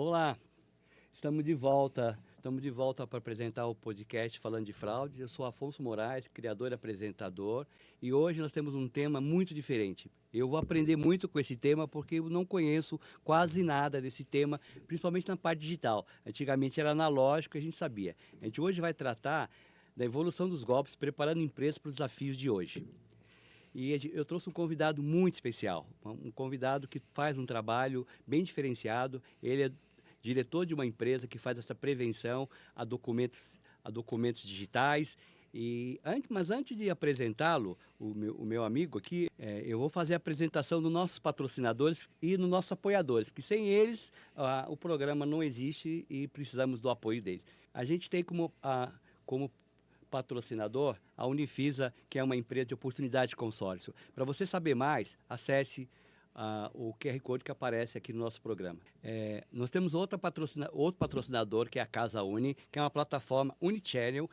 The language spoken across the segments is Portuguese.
Olá, estamos de volta. Estamos de volta para apresentar o podcast Falando de Fraude. Eu sou Afonso Moraes, criador e apresentador, e hoje nós temos um tema muito diferente. Eu vou aprender muito com esse tema porque eu não conheço quase nada desse tema, principalmente na parte digital. Antigamente era analógico, a gente sabia. A gente hoje vai tratar da evolução dos golpes, preparando empresas para os desafios de hoje. E eu trouxe um convidado muito especial, um convidado que faz um trabalho bem diferenciado. Ele é diretor de uma empresa que faz essa prevenção a documentos digitais. Mas antes de apresentá-lo, o meu amigo aqui, eu vou fazer a apresentação dos nossos patrocinadores e dos nossos apoiadores, que sem eles o programa não existe e precisamos do apoio deles. A gente tem como patrocinador a Unifisa, que é uma empresa de oportunidade de consórcio. Para você saber mais, acesse o QR Code que aparece aqui no nosso programa. Nós temos outro patrocinador, que é a Casa Uni, que é uma plataforma Unichannel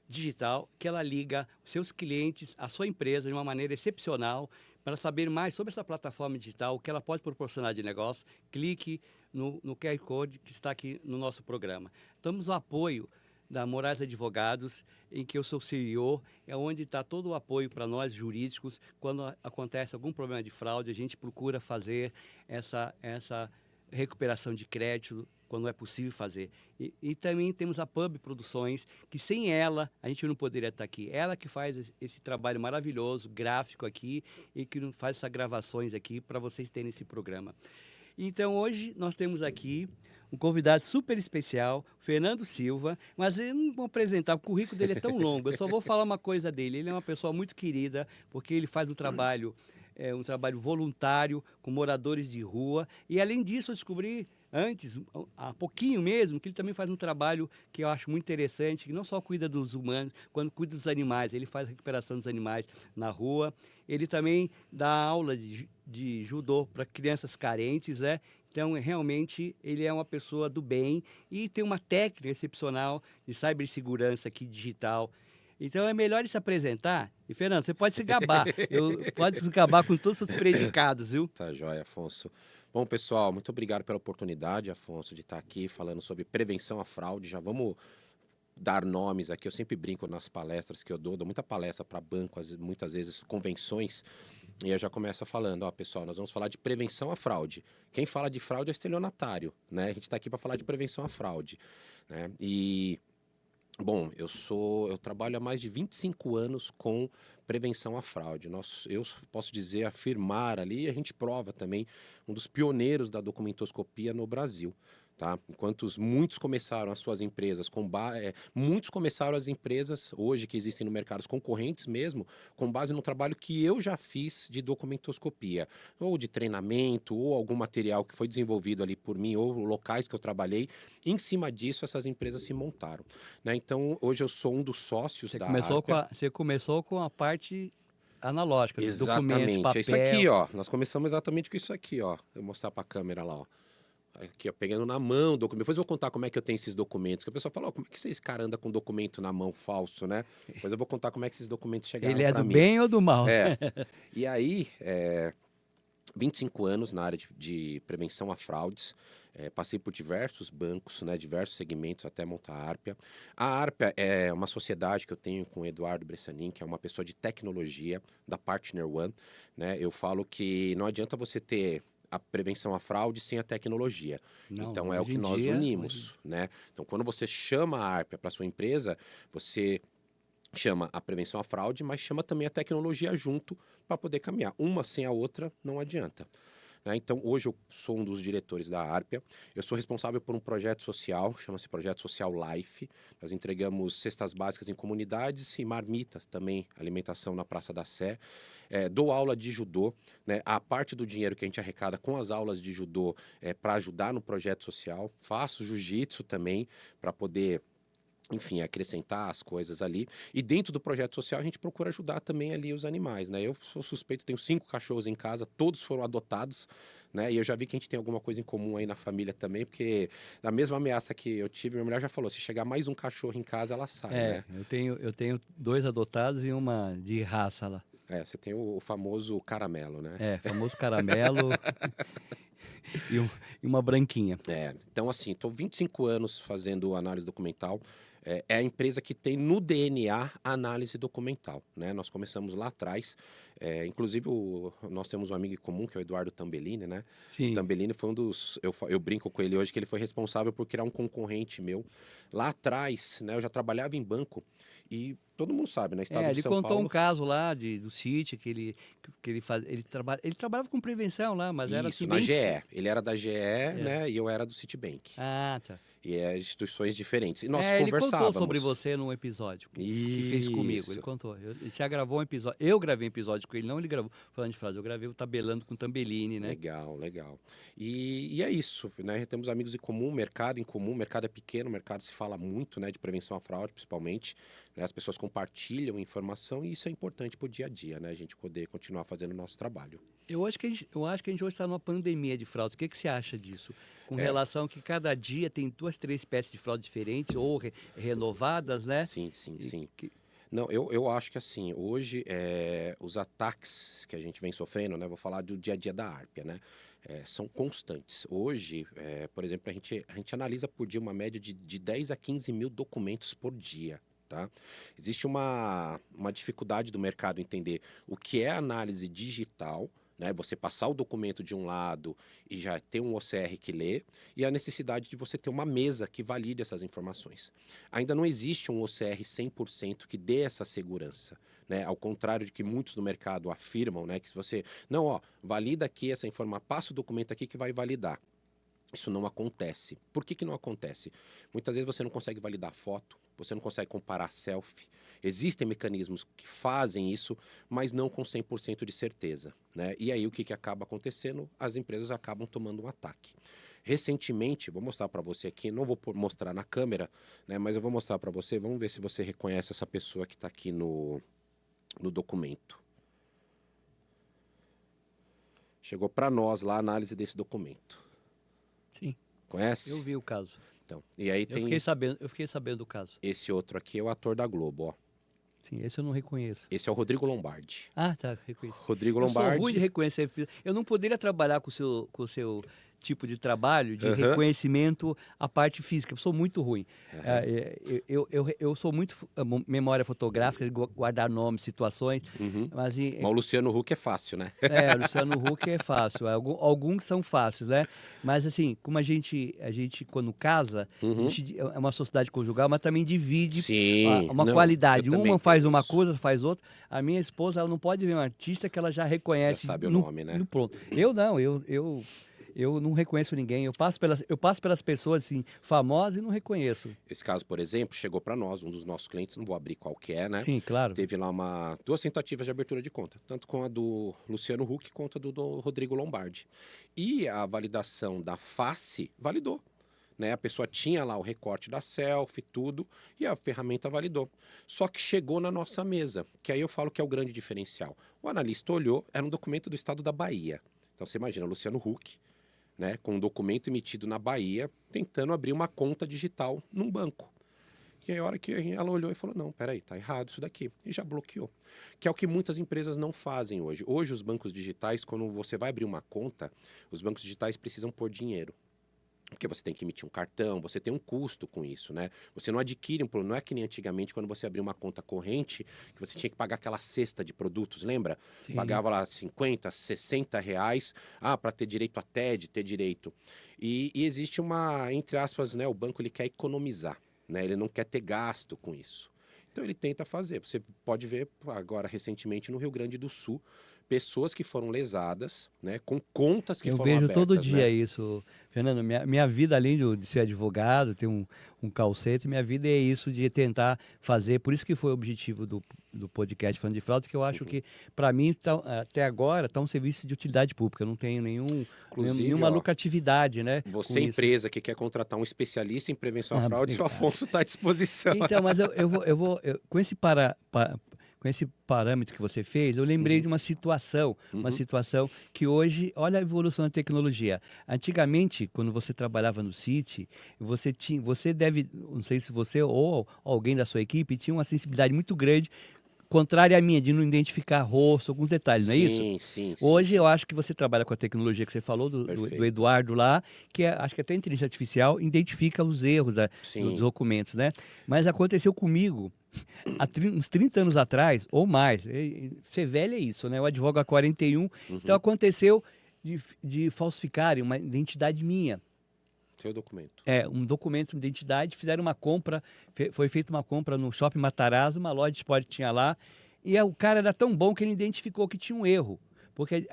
digital, que ela liga seus clientes à sua empresa de uma maneira excepcional. Para saber mais sobre essa plataforma digital, o que ela pode proporcionar de negócio, clique no QR Code que está aqui no nosso programa. Temos o apoio da Moraes Advogados, em que eu sou CEO, é onde está todo o apoio para nós jurídicos. Quando acontece algum problema de fraude, a gente procura fazer essa recuperação de crédito quando é possível fazer. E também temos a Pub Produções, que sem ela a gente não poderia estar aqui. Ela que faz esse trabalho maravilhoso, gráfico aqui, e que faz essas gravações aqui para vocês terem esse programa. Então, hoje nós temos aqui um convidado super especial, Fernando Silva, mas eu não vou apresentar, o currículo dele é tão longo, eu só vou falar uma coisa dele. Ele é uma pessoa muito querida, porque ele faz um trabalho voluntário com moradores de rua, e além disso eu descobri antes, há pouquinho mesmo, que ele também faz um trabalho que eu acho muito interessante, que não só cuida dos humanos, quando cuida dos animais, ele faz a recuperação dos animais na rua. Ele também dá aula de judô para crianças carentes, né? Então, realmente, ele é uma pessoa do bem e tem uma técnica excepcional de cibersegurança aqui digital. Então, é melhor ele se apresentar. E, Fernando, você pode se gabar. Pode se gabar com todos os seus predicados, viu? Tá joia, Afonso. Bom, pessoal, muito obrigado pela oportunidade, Afonso, de estar aqui falando sobre prevenção à fraude. Já vamos dar nomes aqui. Eu sempre brinco nas palestras que eu dou muita palestra para banco, muitas vezes convenções, e eu já começo falando, ó, pessoal, nós vamos falar de prevenção à fraude. Quem fala de fraude é estelionatário, né? A gente está aqui para falar de prevenção à fraude, né? Bom, eu trabalho há mais de 25 anos com prevenção à fraude. Eu posso dizer, afirmar ali, e a gente prova também, um dos pioneiros da documentoscopia no Brasil. Tá? Enquanto muitos começaram as suas empresas, muitos começaram as empresas hoje que existem no mercado, os concorrentes mesmo, com base no trabalho que eu já fiz de documentoscopia, ou de treinamento, ou algum material que foi desenvolvido ali por mim, ou locais que eu trabalhei. Em cima disso, essas empresas se montaram. Né? Então, hoje eu sou um dos sócios da Arpia. Você começou com a parte analógica, dos documentos, Exatamente. É isso aqui, papel. ó. Nós começamos exatamente com isso aqui, ó. Eu vou mostrar para a câmera lá, ó. Aqui, ó, pegando na mão o documento. Depois eu vou contar como é que eu tenho esses documentos. Que o pessoal fala, ó, como é que esse cara anda com documento na mão falso, né? Depois eu vou contar como é que esses documentos chegaram Ele é para do mim. bem ou do mal? E aí, 25 anos na área de prevenção a fraudes. Passei por diversos bancos, né, diversos segmentos até montar a Arpia. A Arpia é uma sociedade que eu tenho com o Eduardo Bressanin, que é uma pessoa de tecnologia da Partner One. Né? Eu falo que não adianta você ter a prevenção à fraude sem a tecnologia. Não, Então é o que nós unimos. Né? Então quando você chama a Arpia para sua empresa, você chama a prevenção à fraude, mas chama também a tecnologia junto para poder caminhar. Uma sem a outra não adianta. Né? Então, hoje eu sou um dos diretores da Arpia. Eu sou responsável por um projeto social, chama-se Projeto Social Life. Nós entregamos cestas básicas em comunidades e marmitas também, alimentação na Praça da Sé. Dou aula de judô. Né? A parte do dinheiro que a gente arrecada com as aulas de judô é para ajudar no projeto social. Faço jiu-jitsu também para poder, enfim, acrescentar as coisas ali. E dentro do projeto social a gente procura ajudar também ali os animais, né? Eu sou suspeito, tenho 5 cachorros em casa, todos foram adotados, né? E eu já vi que a gente tem alguma coisa em comum aí na família também, porque na mesma ameaça que eu tive, minha mulher já falou, se chegar mais um cachorro em casa, ela sai, né? Eu tenho 2 adotados e uma de raça lá. Você tem o famoso caramelo, né? Famoso caramelo. e uma branquinha. Então assim, estou 25 anos fazendo análise documental. É a empresa que tem no DNA a análise documental, né? Nós começamos lá atrás, inclusive nós temos um amigo em comum, que é o Eduardo Tambellini, né? Sim. O Tambellini foi um dos... Eu brinco com ele hoje que ele foi responsável por criar um concorrente meu. Lá atrás, né? Eu já trabalhava em banco e todo mundo sabe, né? Estado de Ele São contou Paulo... um caso lá do City, que ele trabalhava com prevenção lá, mas era Isso, assim, na bem... GE. Ele era da GE, né? E eu era do Citibank. Ah, tá. E instituições diferentes. E nós Ele conversávamos. contou sobre você num episódio que fez comigo. Ele Isso. contou. Ele já gravou um episódio. Eu gravei um episódio com ele, não ele gravou falando de frase. Eu gravei o Tabelando com o Tambellini, né? Legal, legal. E é isso, né? Temos amigos em comum, mercado em comum. O mercado é pequeno, o mercado se fala muito, né? De prevenção à fraude, principalmente. Né? As pessoas compartilham informação e isso é importante para o dia a dia, né? A gente poder continuar fazendo o nosso trabalho. Eu acho que a gente hoje está numa pandemia de fraude. O que você acha disso? Com relação que cada dia tem 2, 3 espécies de fraude diferentes ou renovadas, né? Sim. Não, eu acho que assim, hoje os ataques que a gente vem sofrendo, né? Vou falar do dia a dia da Arpia, né? São constantes. Hoje, por exemplo, a gente analisa por dia uma média de 10 a 15 mil documentos por dia. Tá? Existe uma dificuldade do mercado entender o que é análise digital, né? Você passar o documento de um lado e já ter um OCR que lê, e a necessidade de você ter uma mesa que valide essas informações. Ainda não existe um OCR 100% que dê essa segurança, né? Ao contrário de que muitos no mercado afirmam, né? Que se você, não, valida aqui essa informação, passa o documento aqui que vai validar. Isso não acontece. Por que não acontece? Muitas vezes você não consegue validar foto, você não consegue comparar selfie. Existem mecanismos que fazem isso, mas não com 100% de certeza, né? E aí o que acaba acontecendo? As empresas acabam tomando um ataque. Recentemente, vou mostrar para você aqui, não vou mostrar na câmera, né? Mas eu vou mostrar para você, vamos ver se você reconhece essa pessoa que está aqui no documento. Chegou para nós lá a análise desse documento. Sim. Conhece? Eu vi o caso. Então, e aí Eu fiquei sabendo do caso. Esse outro aqui é o ator da Globo, ó. Sim, esse eu não reconheço. Esse é o Rodrigo Lombardi. Ah, tá, reconheço. Rodrigo Lombardi. Eu sou ruim de reconhecer. Eu não poderia trabalhar com o seu tipo de trabalho, de reconhecimento, a parte física. Eu sou muito ruim. Eu sou muito memória fotográfica, de guardar nomes, situações. Mas o Luciano Huck é fácil, né? O Luciano Huck é fácil. Alguns são fáceis, né? Mas assim, como a gente quando casa, a gente é uma sociedade conjugal, mas também divide uma qualidade. Uma faz uma coisa, faz outra. A minha esposa, ela não pode ver um artista que ela já reconhece. Já sabe o nome, né? Pronto. Eu não, eu não reconheço ninguém. Eu passo pelas pessoas assim, famosas e não reconheço. Esse caso, por exemplo, chegou para nós, um dos nossos clientes, não vou abrir qualquer, né? Sim, claro. Teve lá 2 tentativas de abertura de conta, tanto com a do Luciano Huck quanto a do Rodrigo Lombardi. E a validação da face validou. Né? A pessoa tinha lá o recorte da selfie, tudo, e a ferramenta validou. Só que chegou na nossa mesa, que aí eu falo que é o grande diferencial. O analista olhou, era um documento do estado da Bahia. Então você imagina, Luciano Huck, né, com um documento emitido na Bahia, tentando abrir uma conta digital num banco. E aí a hora que ela olhou e falou, não, peraí, tá errado isso daqui. E já bloqueou. Que é o que muitas empresas não fazem hoje. Hoje os bancos digitais, quando você vai abrir uma conta, os bancos digitais precisam pôr dinheiro. Porque você tem que emitir um cartão, você tem um custo com isso, né? Você não adquire não é que nem antigamente quando você abriu uma conta corrente, que você tinha que pagar aquela cesta de produtos, lembra? Sim. Pagava lá 50, 60 reais, para ter direito a TED, ter direito. E existe entre aspas, né? O banco ele quer economizar, né? Ele não quer ter gasto com isso. Então ele tenta fazer. Você pode ver agora recentemente no Rio Grande do Sul, pessoas que foram lesadas, né, com contas que foram abertas. Eu vejo todo dia né? isso, Fernando. Minha vida, além de ser advogado, ter um call center, minha vida é isso de tentar fazer. Por isso que foi o objetivo do podcast Falando de Fraude, que eu acho que, para mim, até agora, está um serviço de utilidade pública. Eu não tenho nenhuma lucratividade, né? Você, empresa que quer contratar um especialista em prevenção à fraude, o Afonso está à disposição. Então, mas com esse parâmetro que você fez, eu lembrei de uma situação que hoje, olha a evolução da tecnologia. Antigamente, quando você trabalhava no City, você deve, não sei se você ou alguém da sua equipe tinha uma sensibilidade muito grande contrária à minha, de não identificar rosto, alguns detalhes, não é isso? Sim, Hoje sim. eu acho que você trabalha com a tecnologia que você falou, do Perfeito. Eduardo lá, que acho que até a inteligência artificial identifica os erros dos Sim. documentos, né? Mas aconteceu comigo uns 30 anos atrás, ou mais. Ser velho é isso, né? Eu advogo há 41, então Uhum. aconteceu de falsificarem uma identidade minha. Seu documento. Um documento de identidade, fizeram uma compra, foi feita uma compra no Shopping Matarazzo, uma loja de esporte que tinha lá, e o cara era tão bom que ele identificou que tinha um erro. Porque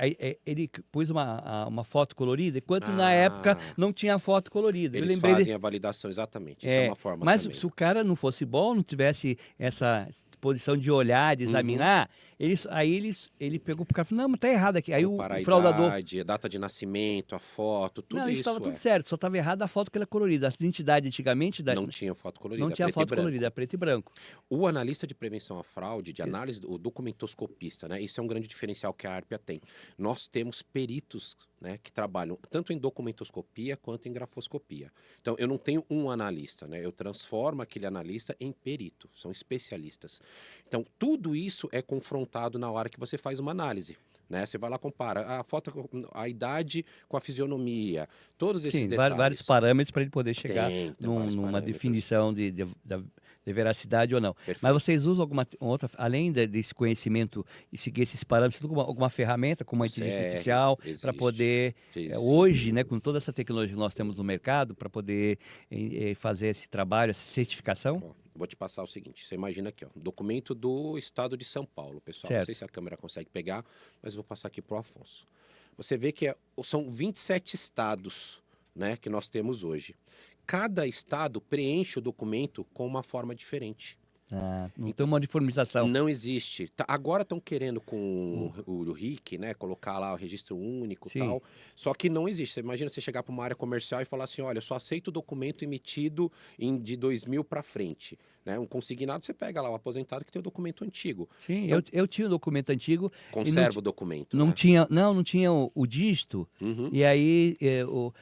ele pôs uma foto colorida, enquanto na época Ah, não tinha foto colorida. Eu eles lembrei fazem a validação, exatamente. Isso é uma forma mas também. se o cara não fosse bom, não tivesse essa posição de olhar, de Uhum. examinar, ele pegou pro cara e falou, não, mas tá errado aqui. Aí Comparar o a fraudador, idade, a data de nascimento, a foto, não, tudo isso estava isso tudo certo, só estava errado a foto que era colorida. A identidade antigamente não tinha foto não colorida, tinha preto e foto colorida, branco. era preto e branco. O analista de prevenção à fraude, de análise, o documentoscopista, né? Isso é um grande diferencial que a Arpia tem. Nós temos peritos, né, que trabalham tanto em documentoscopia quanto em grafoscopia. Então, eu não tenho um analista, né? Eu transformo aquele analista em perito, são especialistas. Então, tudo isso é confrontado na hora que você faz uma análise. Né? Você vai lá, compara a foto, a idade com a fisionomia, todos esses Sim, vários detalhes. parâmetros para ele poder chegar Tem vários numa parâmetros. definição de veracidade ou não. Mas Perfeito. vocês usam alguma outra, além desse conhecimento e seguir esses parâmetros, alguma ferramenta como a O inteligência CR artificial para existe. poder, Existe. hoje, né, com toda essa tecnologia que nós temos no mercado, para poder fazer esse trabalho, essa certificação? Ó, vou te passar o seguinte, você imagina aqui, ó, documento do estado de São Paulo, pessoal. Não sei Certo. se a câmera consegue pegar, mas eu vou passar aqui pro Afonso. Você vê que são 27 estados, né, que nós temos hoje. Cada estado preenche o documento com uma forma diferente. Não tem Então, uma uniformização. não existe. Agora estão querendo com O- o RIC, né, colocar lá o registro único e Sim. tal, só que não existe. Você imagina você chegar para uma área comercial e falar assim, olha, eu só aceito documento emitido de 2000 para frente. Né? Um consignado, você pega lá o aposentado que tem o documento antigo. Sim, Então, eu tinha o documento antigo e conserva o documento, não né? tinha, não tinha o dígito. Uhum. E aí eu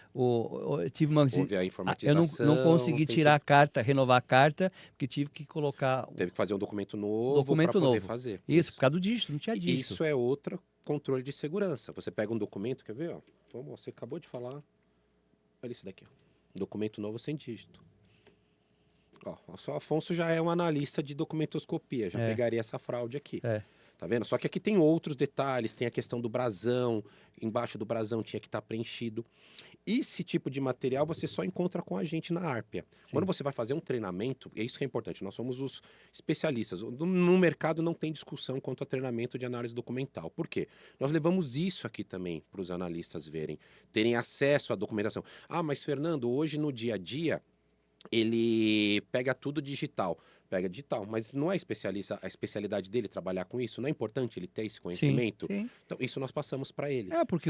tive uma. Houve a Eu não informatização, consegui tem tirar tudo. a carta, renovar a carta, porque tive que colocar o Teve que fazer um documento novo para documento poder novo. fazer. Isso, por causa do dígito, não tinha E dígito. isso é outro controle de segurança. Você pega um documento, quer ver? Ó? Vamos, você acabou de falar. Olha isso daqui. Ó. Documento novo sem dígito. Ó, o seu Afonso já é um analista de documentoscopia, já pegaria essa fraude aqui. É. Tá vendo? Só que aqui tem outros detalhes, tem a questão do brasão, embaixo do brasão tinha que estar preenchido. Esse tipo de material você só encontra com a gente na Arpia. Quando você vai fazer um treinamento, é isso que é importante, nós somos os especialistas. No mercado não tem discussão quanto a treinamento de análise documental. Por quê? Nós levamos isso aqui também para os analistas verem, terem acesso à documentação. Ah, mas Fernando, hoje no dia a dia ele pega tudo digital. Pega digital, mas não é especialista, a especialidade dele trabalhar com isso? Não é importante ele ter esse Sim, conhecimento? sim. Então, isso nós passamos para ele. Porque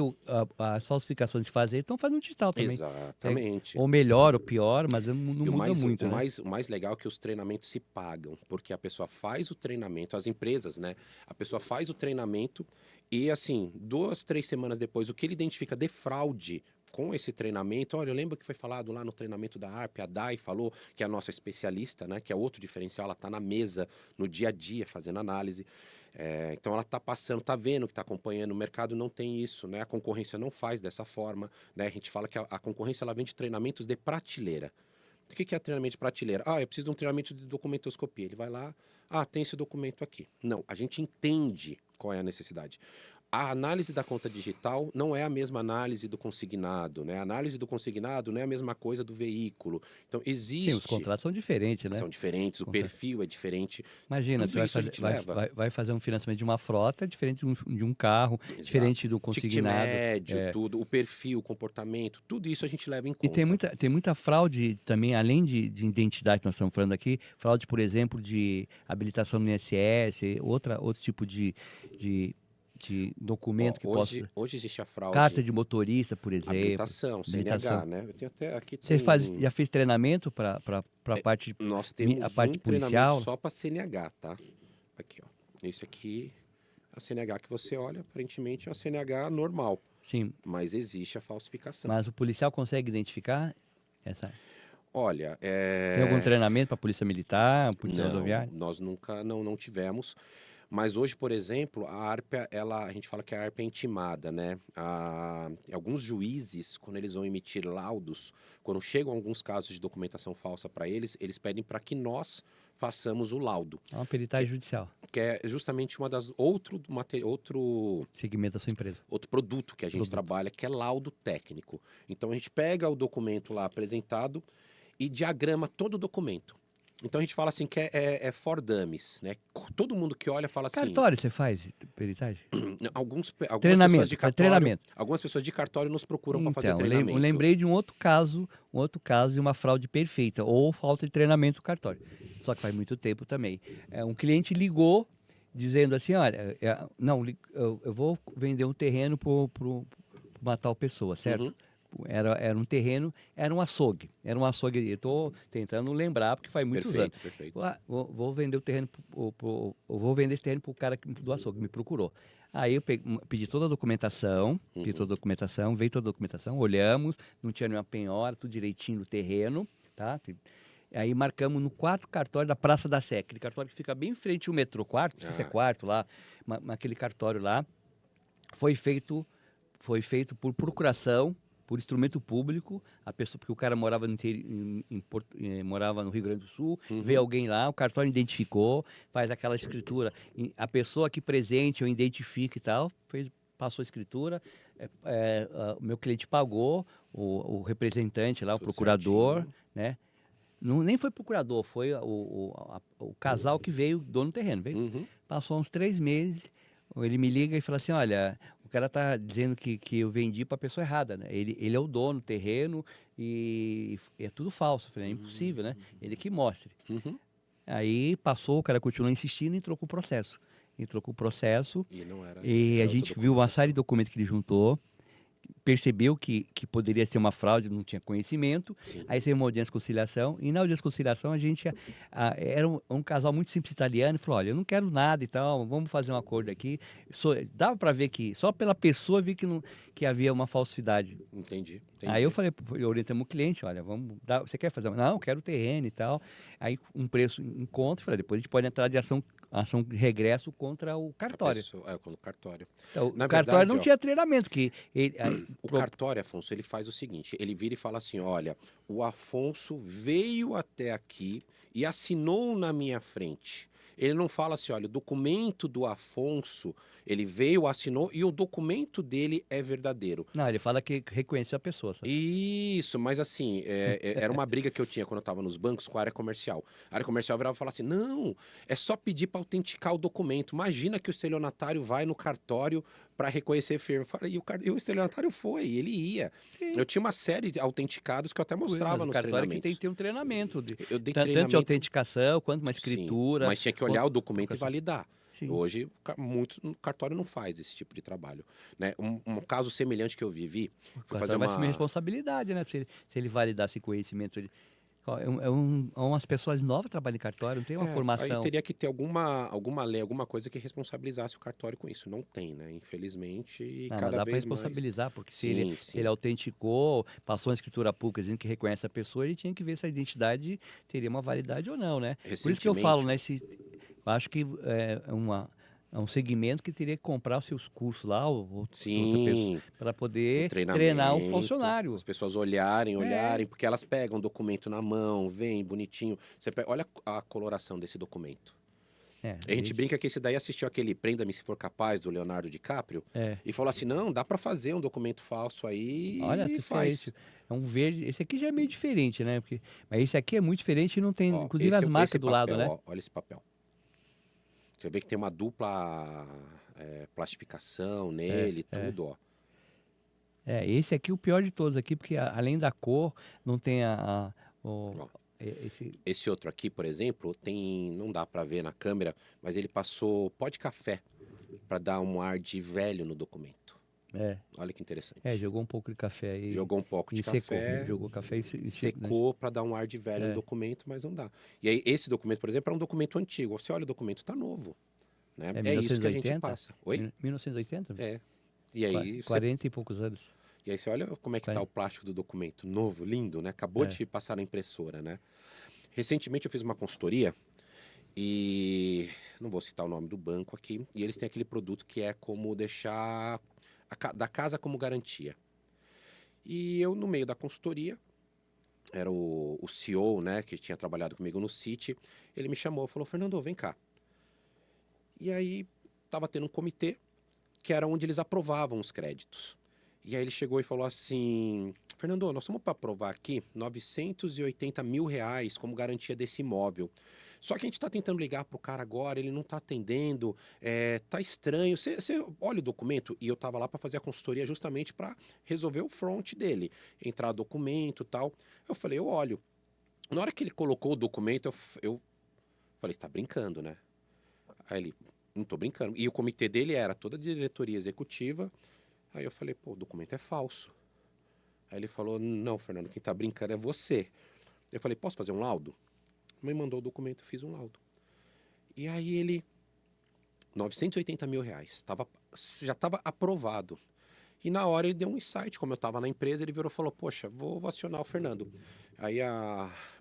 as falsificações de fazer estão fazendo digital também. Exatamente. Ou melhor ou pior, mas não E muda muito, né? o mais legal é que os treinamentos se pagam, porque a pessoa faz o treinamento, as empresas, né? A pessoa faz o treinamento e, assim, 2, 3 semanas depois, o que ele identifica de fraude com esse treinamento, olha, eu lembro que foi falado lá no treinamento da ARP, a Dai falou que é a nossa especialista, né? Que é outro diferencial, ela está na mesa, no dia a dia, fazendo análise. Então ela está passando, está vendo que está acompanhando, o mercado não tem isso, né? A concorrência não faz dessa forma, né? A gente fala que a concorrência ela vende treinamentos de prateleira. O que é treinamento de prateleira? Ah, eu preciso de um treinamento de documentoscopia. Ele vai lá, tem esse documento aqui. Não, a gente entende qual é a necessidade. A análise da conta digital não é a mesma análise do consignado, né? A análise do consignado não é a mesma coisa do veículo. Então, existe... Sim, os contratos são diferentes, né? São diferentes, o perfil é diferente. Imagina, Tudo você isso a gente leva. vai fazer um financiamento de uma frota diferente de um carro, Exato. diferente do Ticket consignado. médio, tudo, o perfil, o comportamento, tudo isso a gente leva em E conta. tem muita fraude também, além de identidade que nós estamos falando aqui, fraude, por exemplo, de habilitação no INSS, outro tipo de documento que possa... Hoje existe a fraude... Carta de motorista, por exemplo. Habilitação, CNH, né? Eu tenho até aqui Você tem... já fez treinamento para a parte, Nós temos a parte um policial? treinamento só para CNH, tá? Aqui, ó. Esse aqui, a CNH que você olha, aparentemente é uma CNH normal. Sim. Mas existe a falsificação. Mas o policial consegue identificar essa? Olha, Tem algum treinamento para polícia militar, polícia rodoviária? Nós nunca não tivemos. Mas hoje, por exemplo, a ARPA, a gente fala que a ARPA é intimada, né? Alguns juízes, quando eles vão emitir laudos, quando chegam alguns casos de documentação falsa para eles, eles pedem para que nós façamos o laudo, É uma peritagem judicial. que é justamente uma das outro Segmento da sua empresa. outro produto que a gente trabalha, que é laudo técnico. Então a gente pega o documento lá apresentado e diagrama todo o documento. Então a gente fala assim que é for dummies, né? Todo mundo que olha fala assim. Cartório você faz peritagem? Algumas Treinamento, pessoas de cartório, treinamento. algumas pessoas de cartório nos procuram para fazer Então, treinamento. eu lembrei de um outro caso de uma fraude perfeita ou falta de treinamento do cartório. Só que faz muito tempo também. Um cliente ligou dizendo assim, olha, eu vou vender um terreno para uma tal pessoa, certo? Uhum. Era um terreno, era um açougue. Era um açougue. Eu estou tentando lembrar, porque faz muitos anos. Perfeito. Vou vender o terreno, vou vender esse terreno para o cara do açougue, me procurou. Aí eu pedi toda a documentação, veio toda a documentação, olhamos, não tinha nenhuma penhora, tudo direitinho no terreno, tá? Aí marcamos no quarto cartório da Praça da Sé, aquele cartório que fica bem em frente ao metrô, quarto, não sei se é quarto lá, naquele cartório lá. Foi feito por procuração, por instrumento público, a pessoa, porque o cara morava morava no Rio Grande do Sul, veio alguém lá, o cartório identificou, faz aquela escritura, a pessoa aqui presente eu identifico e tal, passou a escritura, o meu cliente pagou, o representante lá, o Tudo procurador, certinho. né? Nem foi procurador, foi o casal que veio, dono do terreno, veio. Uhum. Passou uns 3 meses, ele me liga e fala assim, olha, o cara tá dizendo que eu vendi para a pessoa errada, né? Ele é o dono do terreno e é tudo falso. Eu falei, é impossível, né? Ele que mostre. Uhum. Aí passou, o cara continuou insistindo e entrou com o processo. E não era. E era a outra gente viu uma série de documentação. documentos que ele juntou, percebeu que poderia ser uma fraude, não tinha conhecimento. Sim. Aí saiu uma audiência de conciliação, e na audiência de conciliação a gente era um casal muito simples italiano, e falou, olha, eu não quero nada e tal, vamos fazer um acordo aqui. Dava para ver que, só pela pessoa, vi que havia uma falsidade. Entendi. Aí eu orientamos o cliente, olha, você quer fazer? Não, eu quero terreno e tal. Aí um preço em conta, falei, depois a gente pode entrar de ação de regresso contra o cartório. Com o cartório. Então, o Na cartório verdade, não ó, tinha treinamento, que o cartório, Afonso, ele faz o seguinte, ele vira e fala assim, olha, o Afonso veio até aqui e assinou na minha frente. Ele não fala assim, olha, o documento do Afonso, ele veio, assinou e o documento dele é verdadeiro. Não, ele fala que reconheceu a pessoa. Sabe? Isso, mas assim, era uma briga que eu tinha quando eu estava nos bancos com a área comercial. A área comercial virava e falava assim, não, é só pedir para autenticar o documento. Imagina que o estelionatário vai no cartório para reconhecer firma. E o estelionatário foi, ele ia. Sim. Eu tinha uma série de autenticados que eu até mostrava nos treinamentos. O cartório que tem treinamentos. que ter um treinamento. Eu dei Tanto de treinamento, autenticação, quanto uma escritura. sim, mas tinha que olhar o documento e validar. Sim. Hoje, o cartório não faz esse tipo de trabalho. Né? Um caso semelhante que eu vivi, foi fazer vai assumir responsabilidade, né? Se ele validar esse conhecimento. Umas pessoas novas trabalham em cartório, não tem uma formação. Aí teria que ter alguma lei, alguma coisa que responsabilizasse o cartório com isso. Não tem, né? Infelizmente, e Não, cada mas dá para vez responsabilizar, porque se Sim. ele autenticou, passou uma escritura pública dizendo que reconhece a pessoa, ele tinha que ver se a identidade teria uma validade ou não, né? Por isso que eu falo, né? Eu acho que é um segmento que teria que comprar os seus cursos lá, para poder treinar um funcionário. As pessoas olharem, porque elas pegam o documento na mão, vem bonitinho. Olha a coloração desse documento. A gente brinca que esse daí assistiu aquele Prenda-me se for capaz, do Leonardo DiCaprio, e falou assim, não, dá para fazer um documento falso aí. Olha, e faz. É um verde, esse aqui já é meio diferente, né? Mas esse aqui é muito diferente e não tem, inclusive, as marcas do lado, né? Olha esse papel. Você vê que tem uma dupla plastificação nele, tudo, ó. Esse aqui é o pior de todos aqui, porque além da cor, não tem Esse outro aqui, por exemplo, não dá para ver na câmera, mas ele passou pó de café para dar um ar de velho no documento. Olha que interessante. Jogou um pouco de café aí. Jogou um pouco de café. Jogou café e secou, né? Para dar um ar de velho no documento, mas não dá. E aí, esse documento, por exemplo, é um documento antigo. Você olha o documento, tá novo. Né? É isso que a gente passa. Oi? 1980? E aí, 40 e poucos anos. E aí você olha como é que tá o plástico do documento. Novo, lindo, né? Acabou de passar na impressora, né? Recentemente eu fiz uma consultoria E não vou citar o nome do banco aqui. E eles têm aquele produto que é como deixar da casa como garantia. E eu, no meio da consultoria, era o CEO, né, que tinha trabalhado comigo no Citi, ele me chamou e falou, Fernando, vem cá. E aí, estava tendo um comitê, que era onde eles aprovavam os créditos. E aí ele chegou e falou assim, Fernando, nós estamos para aprovar aqui R$ 980 mil como garantia desse imóvel. Só que a gente está tentando ligar para o cara agora, ele não está atendendo, tá estranho. Você olha o documento, e eu estava lá para fazer a consultoria justamente para resolver o front dele, entrar documento e tal. Eu falei, eu olho. Na hora que ele colocou o documento, eu falei, tá brincando, né? Aí ele, não tô brincando. E o comitê dele era toda a diretoria executiva. Aí eu falei, pô, o documento é falso. Aí ele falou, não, Fernando, quem tá brincando é você. Eu falei, posso fazer um laudo? Me mandou o documento, eu fiz um laudo. E aí ele, R$ 980 mil, já estava aprovado. E na hora ele deu um insight, como eu estava na empresa, ele virou e falou, poxa, vou acionar o Fernando. Aí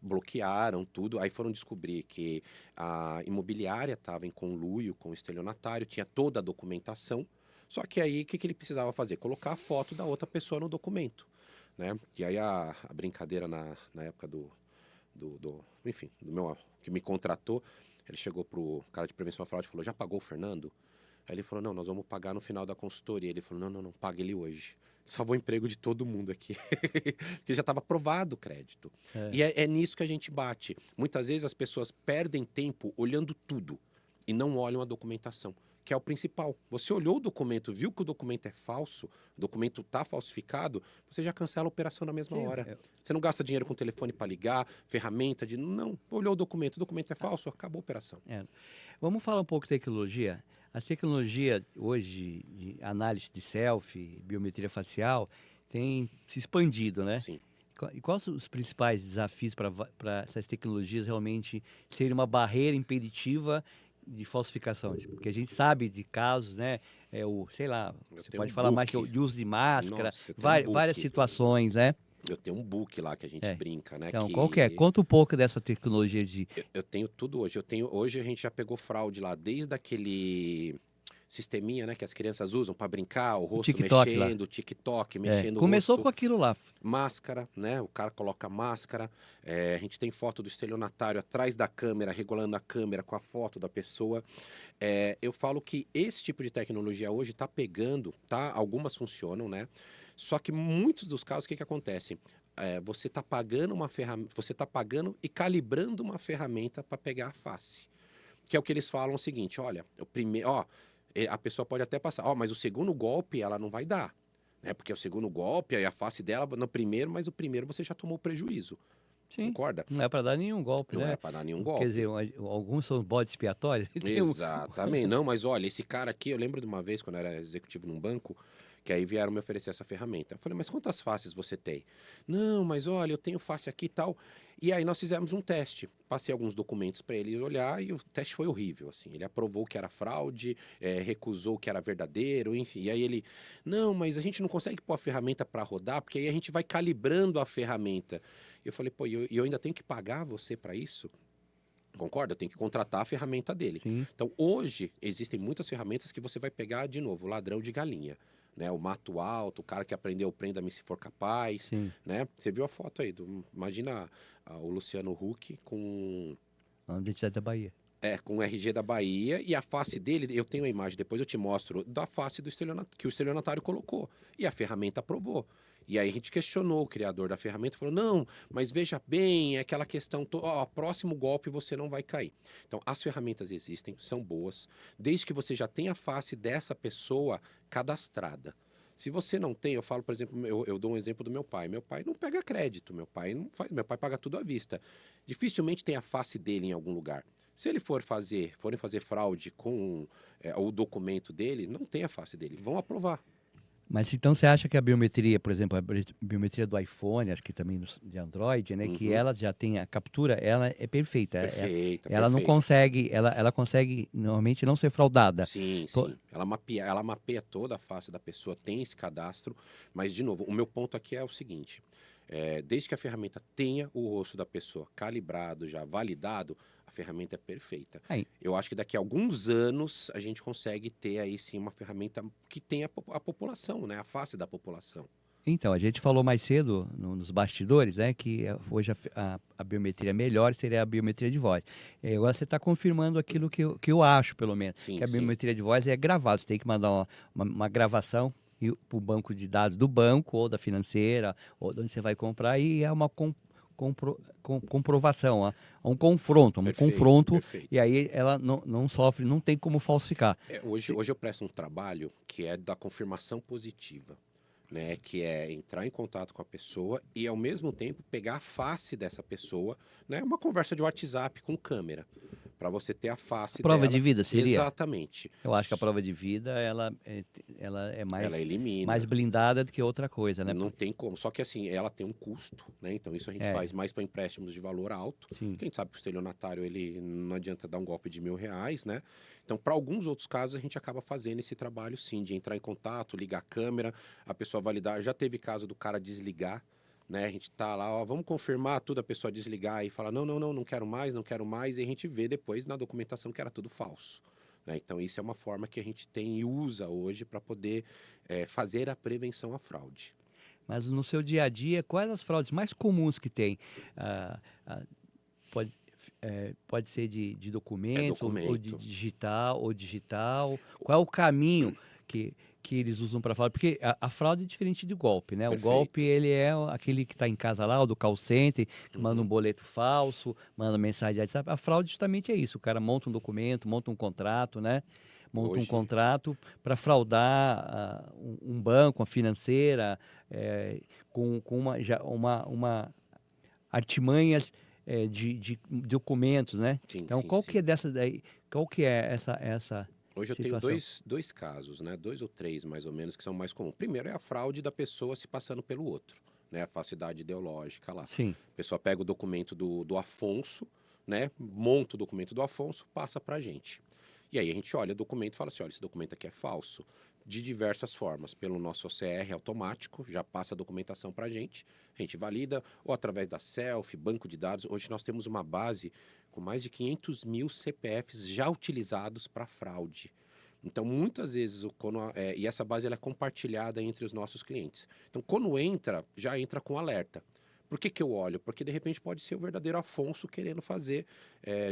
bloquearam tudo, aí foram descobrir que a imobiliária estava em conluio com o estelionatário, tinha toda a documentação, só que aí o que ele precisava fazer? Colocar a foto da outra pessoa no documento, né? E aí a brincadeira na época enfim, do meu, que me contratou, ele chegou pro cara de prevenção à fraude e falou, já pagou o Fernando? Aí ele falou, não, nós vamos pagar no final da consultoria. Ele falou, não, paga ele hoje. Salvou o emprego de todo mundo aqui. Porque já estava aprovado o crédito. E é nisso que a gente bate. Muitas vezes as pessoas perdem tempo olhando tudo e não olham a documentação, que é o principal. Você olhou o documento, viu que o documento é falso, o documento está falsificado, você já cancela a operação na mesma hora. Você não gasta dinheiro com telefone para ligar, ferramenta de... Não, olhou o documento é falso, acabou a operação. Vamos falar um pouco de tecnologia. A tecnologia hoje de análise de selfie, biometria facial, tem se expandido, né? Sim. E quais os principais desafios para essas tecnologias realmente serem uma barreira impeditiva de falsificação? Porque a gente sabe de casos, né? Sei lá, você pode falar mais que de uso de máscara, Nossa, várias situações, né? Eu tenho um book lá que a gente brinca, né? Então, qual que é? Conta um pouco dessa tecnologia de... Eu tenho tudo hoje. Hoje a gente já pegou fraude lá, desde aquele sisteminha, né, que as crianças usam para brincar, o rosto TikTok mexendo, o TikTok mexendo o Começou rosto. com aquilo lá. Máscara, né? O cara coloca máscara. A gente tem foto do estelionatário atrás da câmera, regulando a câmera com a foto da pessoa. Eu falo que esse tipo de tecnologia hoje está pegando, tá? Algumas funcionam, né? Só que muitos dos casos, o que acontece? Você está pagando uma ferramenta, você está pagando e calibrando uma ferramenta para pegar a face. Que é o que eles falam o seguinte, olha, o primeiro, a pessoa pode até passar, mas o segundo golpe ela não vai dar, né? Porque o segundo golpe, aí a face dela no primeiro, mas o primeiro você já tomou prejuízo. Sim, concorda? Não é para dar nenhum golpe, né? Não é para dar nenhum golpe. Quer dizer, alguns são bodes expiatórios. Exatamente. Não, mas olha, esse cara aqui, eu lembro de uma vez, quando eu era executivo num banco, que aí vieram me oferecer essa ferramenta. Eu falei, mas quantas faces você tem? Não, mas olha, eu tenho face aqui e tal. E aí nós fizemos um teste. Passei alguns documentos para ele olhar e o teste foi horrível, assim. Ele aprovou que era fraude, recusou que era verdadeiro, enfim. E aí ele, não, mas a gente não consegue pôr a ferramenta para rodar, porque aí a gente vai calibrando a ferramenta. Eu falei, pô, eu ainda tenho que pagar você para isso? Concorda? Eu tenho que contratar a ferramenta dele. Sim. Então, hoje, existem muitas ferramentas que você vai pegar, de novo, o ladrão de galinha. Né? O mato alto, o cara que aprendeu prenda-me se for capaz. Sim. Né? Você viu a foto aí, imagina o Luciano Huck com... A identidade da Bahia. Com o RG da Bahia e a face dele, eu tenho a imagem, depois eu te mostro, da face que o estelionatário colocou. E a ferramenta aprovou. E aí a gente questionou o criador da ferramenta, falou, não, mas veja bem, é aquela questão, próximo golpe você não vai cair. Então, as ferramentas existem, são boas, desde que você já tenha a face dessa pessoa cadastrada. Se você não tem, eu falo, por exemplo, eu dou um exemplo do meu pai. Meu pai não pega crédito, meu pai paga tudo à vista. Dificilmente tem a face dele em algum lugar. Se ele forem fazer fraude com o documento dele, não tem a face dele, vão aprovar. Mas então você acha que a biometria, por exemplo, a biometria do iPhone, acho que também de Android, né, que ela já tem a captura, ela é perfeita. Ela não consegue, ela consegue normalmente não ser fraudada. Sim. Ela mapeia toda a face da pessoa, tem esse cadastro, mas de novo, o meu ponto aqui é o seguinte, Desde que a ferramenta tenha o rosto da pessoa calibrado, já validado, a ferramenta é perfeita. Aí, Eu acho que daqui a alguns anos a gente consegue ter aí sim uma ferramenta que tenha a população, né? A face da população. então, a gente falou mais cedo nos bastidores, né, que hoje a biometria melhor seria a biometria de voz. Agora você está confirmando aquilo que eu acho, pelo menos, Sim, que a sim. biometria de voz é gravada. Você tem que mandar uma gravação para o banco de dados do banco ou da financeira, ou de onde você vai comprar, e é uma comprovação, um confronto, Perfeito, perfeito. e aí ela não sofre, não tem como falsificar. Hoje eu presto um trabalho que é da confirmação positiva, né? Que é entrar em contato com a pessoa e, ao mesmo tempo, pegar a face dessa pessoa, né? Uma conversa de WhatsApp com câmera, para você ter a face Prova dela. de vida seria? Exatamente. Eu acho que a prova de vida ela é Ela mais elimina. blindada do que outra coisa, né? Não tem como. Só que assim, ela tem um custo, né? Então isso a gente É. faz mais para empréstimos de valor alto. Sim. Quem sabe que o estelionatário, ele não adianta dar um golpe de R$ 1.000, né? Então, para alguns outros casos, a gente acaba fazendo esse trabalho sim, de entrar em contato, ligar a câmera, a pessoa validar. Já teve caso do cara desligar, né? A gente tá lá, ó, vamos confirmar tudo, a pessoa desligar e falar, não quero mais, não quero mais, e a gente vê depois na documentação que era tudo falso. Né? Então, isso é uma forma que a gente tem e usa hoje para poder fazer a prevenção à fraude. Mas no seu dia a dia, quais as fraudes mais comuns que tem? Ah, ah, pode, pode ser de documentos, ou de digital. Qual é o caminho que eles usam para fraude? Porque a fraude é diferente de golpe, né? Perfeito. O golpe, ele é aquele que está em casa lá, o do call center, que manda um boleto falso, manda mensagem de WhatsApp. A fraude justamente é isso. O cara monta um documento, monta um contrato, né? Monta um Hoje- contrato para fraudar um banco, uma financeira, com uma artimanhas de documentos, né? Sim, Então, sim, qual sim. que é dessa daí? Qual que é essa Hoje eu tenho situação? dois casos, né? 2 ou 3, mais ou menos, que são mais comuns. Primeiro é a fraude da pessoa se passando pelo outro, né? A falsidade ideológica lá. Sim. A pessoa pega o documento do Afonso, né? Monta o documento do Afonso, passa pra gente. E aí a gente olha o documento e fala assim, olha, esse documento aqui é falso. De diversas formas, pelo nosso OCR automático, já passa a documentação pra gente, a gente valida, ou através da selfie, banco de dados. Hoje nós temos uma base com mais de 500 mil CPFs já utilizados para fraude. Então, muitas vezes, e essa base ela é compartilhada entre os nossos clientes. Então, quando entra, já entra com alerta. Por que eu olho? Porque, de repente, pode ser o verdadeiro Afonso querendo fazer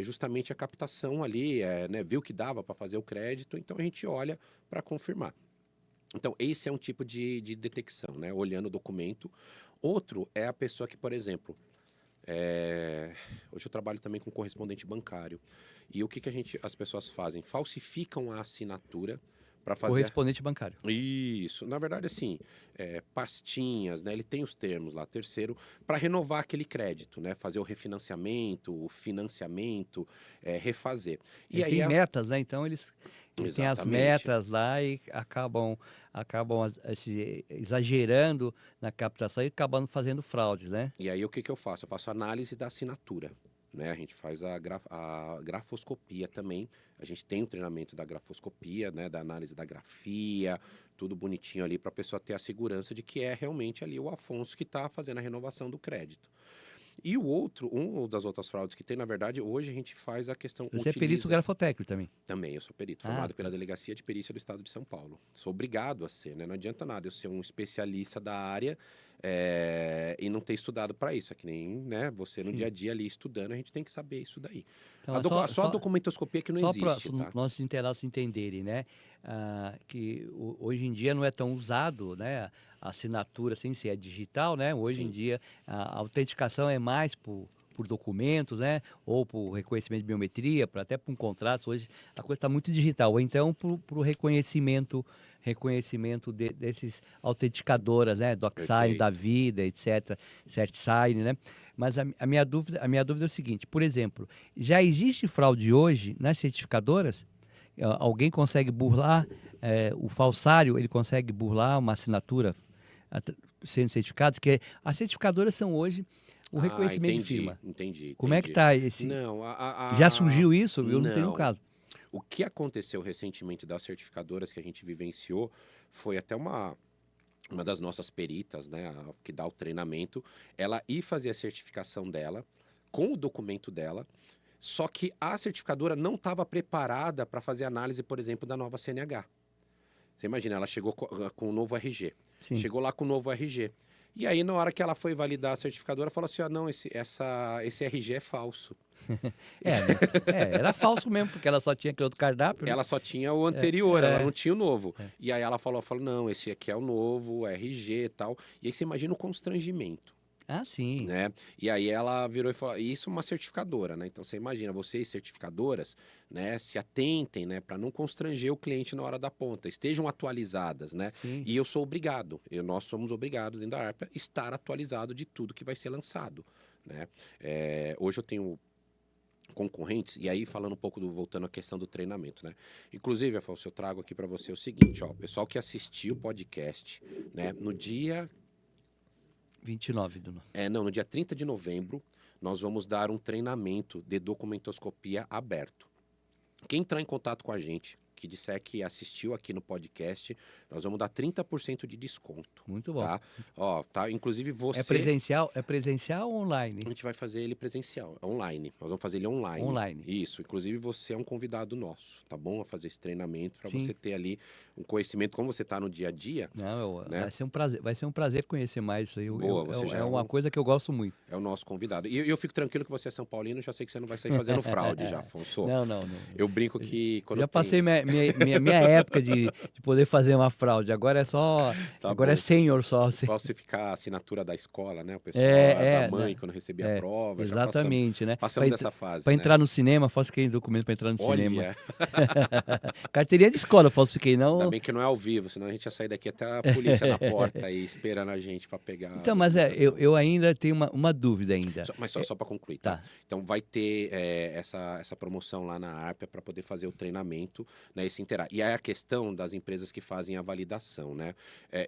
justamente a captação ali, né, viu que dava para fazer o crédito, então a gente olha para confirmar. Então, esse é um tipo de detecção, né, olhando o documento. Outro é a pessoa que, por exemplo, hoje eu trabalho também com correspondente bancário. E o que as pessoas fazem? Falsificam a assinatura para fazer... Correspondente bancário. Isso. Na verdade, assim, pastinhas, né? Ele tem os termos lá, terceiro, para renovar aquele crédito, né? Fazer o refinanciamento, o financiamento, refazer. E Ele aí tem metas, né? Então eles têm as Exatamente. metas lá e acabam exagerando na captação e acabando fazendo fraudes, né? E aí o que eu faço? Eu faço análise da assinatura. Né? A gente faz a grafoscopia também. A gente tem o treinamento da grafoscopia, né? Da análise da grafia, tudo bonitinho ali para a pessoa ter a segurança de que é realmente ali o Afonso que está fazendo a renovação do crédito. E o outro, uma das outras fraudes que tem, na verdade, hoje a gente faz a questão... Você é perito grafotécnico também? Também, eu sou perito, formado pela Delegacia de Perícia do Estado de São Paulo. Sou obrigado a ser, né? Não adianta nada eu ser um especialista da área e não ter estudado para isso. É que nem, né, você no Sim. dia a dia ali estudando, a gente tem que saber isso daí. Então, só a documentoscopia que não existe, para tá? nossos internautas entenderem, né? Que hoje em dia não é tão usado, né? A assinatura sem ser digital, né? Hoje em dia a autenticação é mais por documentos, né? Ou por reconhecimento de biometria, até por um contrato. Hoje a coisa está muito digital. Ou então por o reconhecimento desses autenticadoras, né? DocSign da vida, etc. CertSign, né? Mas a minha dúvida é o seguinte, por exemplo, já existe fraude hoje nas certificadoras? Alguém consegue burlar, o falsário, ele consegue burlar uma assinatura sendo certificado? Porque as certificadoras são hoje o reconhecimento de firma. Entendi. Como é que está esse? Não, Já surgiu isso? Eu não tenho não. caso. O que aconteceu recentemente das certificadoras que a gente vivenciou foi até uma uma das nossas peritas, né, que dá o treinamento, ela ir fazer a certificação dela, com o documento dela, só que a certificadora não estava preparada para fazer análise, por exemplo, da nova CNH. Você imagina, ela chegou com o novo RG. Sim. Chegou lá com o novo RG. E aí, na hora que ela foi validar a certificadora, falou assim, não, esse RG é falso. Era falso mesmo, porque ela só tinha aquele outro cardápio. Né? Ela só tinha o anterior, ela não tinha o novo. E aí ela falou, não, esse aqui é o novo, RG e tal. E aí você imagina o constrangimento. Ah, sim. Né? E aí ela virou e falou, isso é uma certificadora, né? Então você imagina, vocês certificadoras, né, se atentem, né, para não constranger o cliente na hora da ponta, estejam atualizadas, né? Sim. E eu sou obrigado, nós somos obrigados dentro da ARPA estar atualizado de tudo que vai ser lançado, né? Hoje eu tenho concorrentes, e aí falando um pouco voltando à questão do treinamento, né? Inclusive, Afonso, eu trago aqui para você o seguinte, ó, o pessoal que assistiu o podcast, né, no dia 29 do... no dia 30 de novembro, nós vamos dar um treinamento de documentoscopia aberto. Quem entrar em contato com a gente, que disser que assistiu aqui no podcast, nós vamos dar 30% de desconto. Muito bom. Tá? Ó, tá? Inclusive você... É presencial ou online? A gente vai fazer ele presencial, online. Nós vamos fazer ele online. Online. Isso. Inclusive você é um convidado nosso, tá bom? A fazer esse treinamento para Sim. você ter ali um conhecimento, como você está no dia a dia. Não, né? Vai ser um prazer conhecer mais isso aí. Boa, você já é uma coisa que eu gosto muito. É o nosso convidado. E eu fico tranquilo que você é São Paulino, já sei que você não vai sair fazendo fraude já, Afonso. Não. Eu brinco que quando já passei minha época de poder fazer uma fraude. Agora é só. Tá agora bom. é sênior só. Falsificar a assinatura da escola, né? O pessoal da mãe, quando recebia a prova. Exatamente, né? Passamos dessa fase. Para né? entrar no cinema, falsifiquei documento para entrar no cinema. Olha, Carteirinha de escola, eu falsifiquei, não. ainda bem que não é ao vivo, senão a gente ia sair daqui até a polícia na porta aí esperando a gente para pegar. Então, mas eu ainda tenho uma dúvida ainda. Mas só para concluir, tá? Então vai ter essa promoção lá na ARPA para poder fazer o treinamento, né? E se inteirar. E aí a questão das empresas que fazem a validação, né?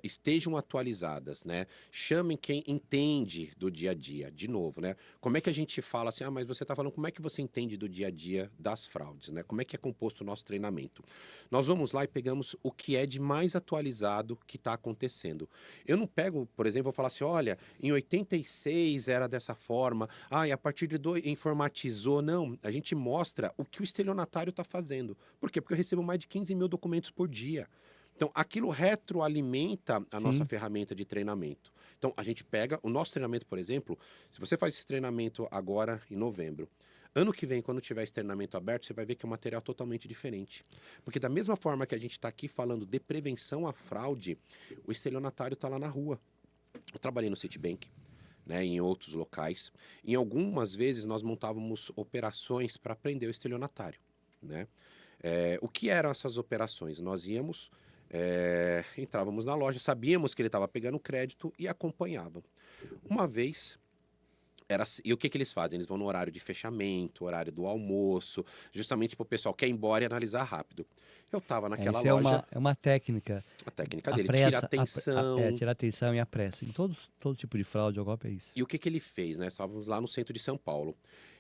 Estejam atualizadas, né? Chamem quem entende do dia a dia, de novo, né? Como é que a gente fala assim, mas você está falando como é que você entende do dia a dia das fraudes, né? Como é que é composto o nosso treinamento? Nós vamos lá e pegamos o que é de mais atualizado que está acontecendo. Eu não pego, por exemplo, vou falar assim, olha, em 86 era dessa forma, e a partir de informatizou. Não, a gente mostra o que o estelionatário está fazendo. Por quê? Porque eu recebo mais de 15 mil documentos por dia. Então, aquilo retroalimenta a nossa ferramenta de treinamento. Então, a gente pega o nosso treinamento, por exemplo, se você faz esse treinamento agora em novembro, ano que vem, quando tiver esse treinamento aberto, você vai ver que é um material totalmente diferente. Porque da mesma forma que a gente está aqui falando de prevenção à fraude, o estelionatário está lá na rua. Eu trabalhei no Citibank, né, em outros locais. Em algumas vezes, nós montávamos operações para prender o estelionatário, né? O que eram essas operações? Nós íamos... entrávamos na loja, sabíamos que ele estava pegando crédito e acompanhava. Uma vez, e o que eles fazem? Eles vão no horário de fechamento, horário do almoço, justamente para o pessoal que quer ir embora e analisar rápido. Eu estava naquela loja... É uma técnica. A técnica dele, tira atenção. Tira atenção e a pressa. Em todo tipo de fraude ou golpe é isso. E o que ele fez, né? Estávamos lá no centro de São Paulo.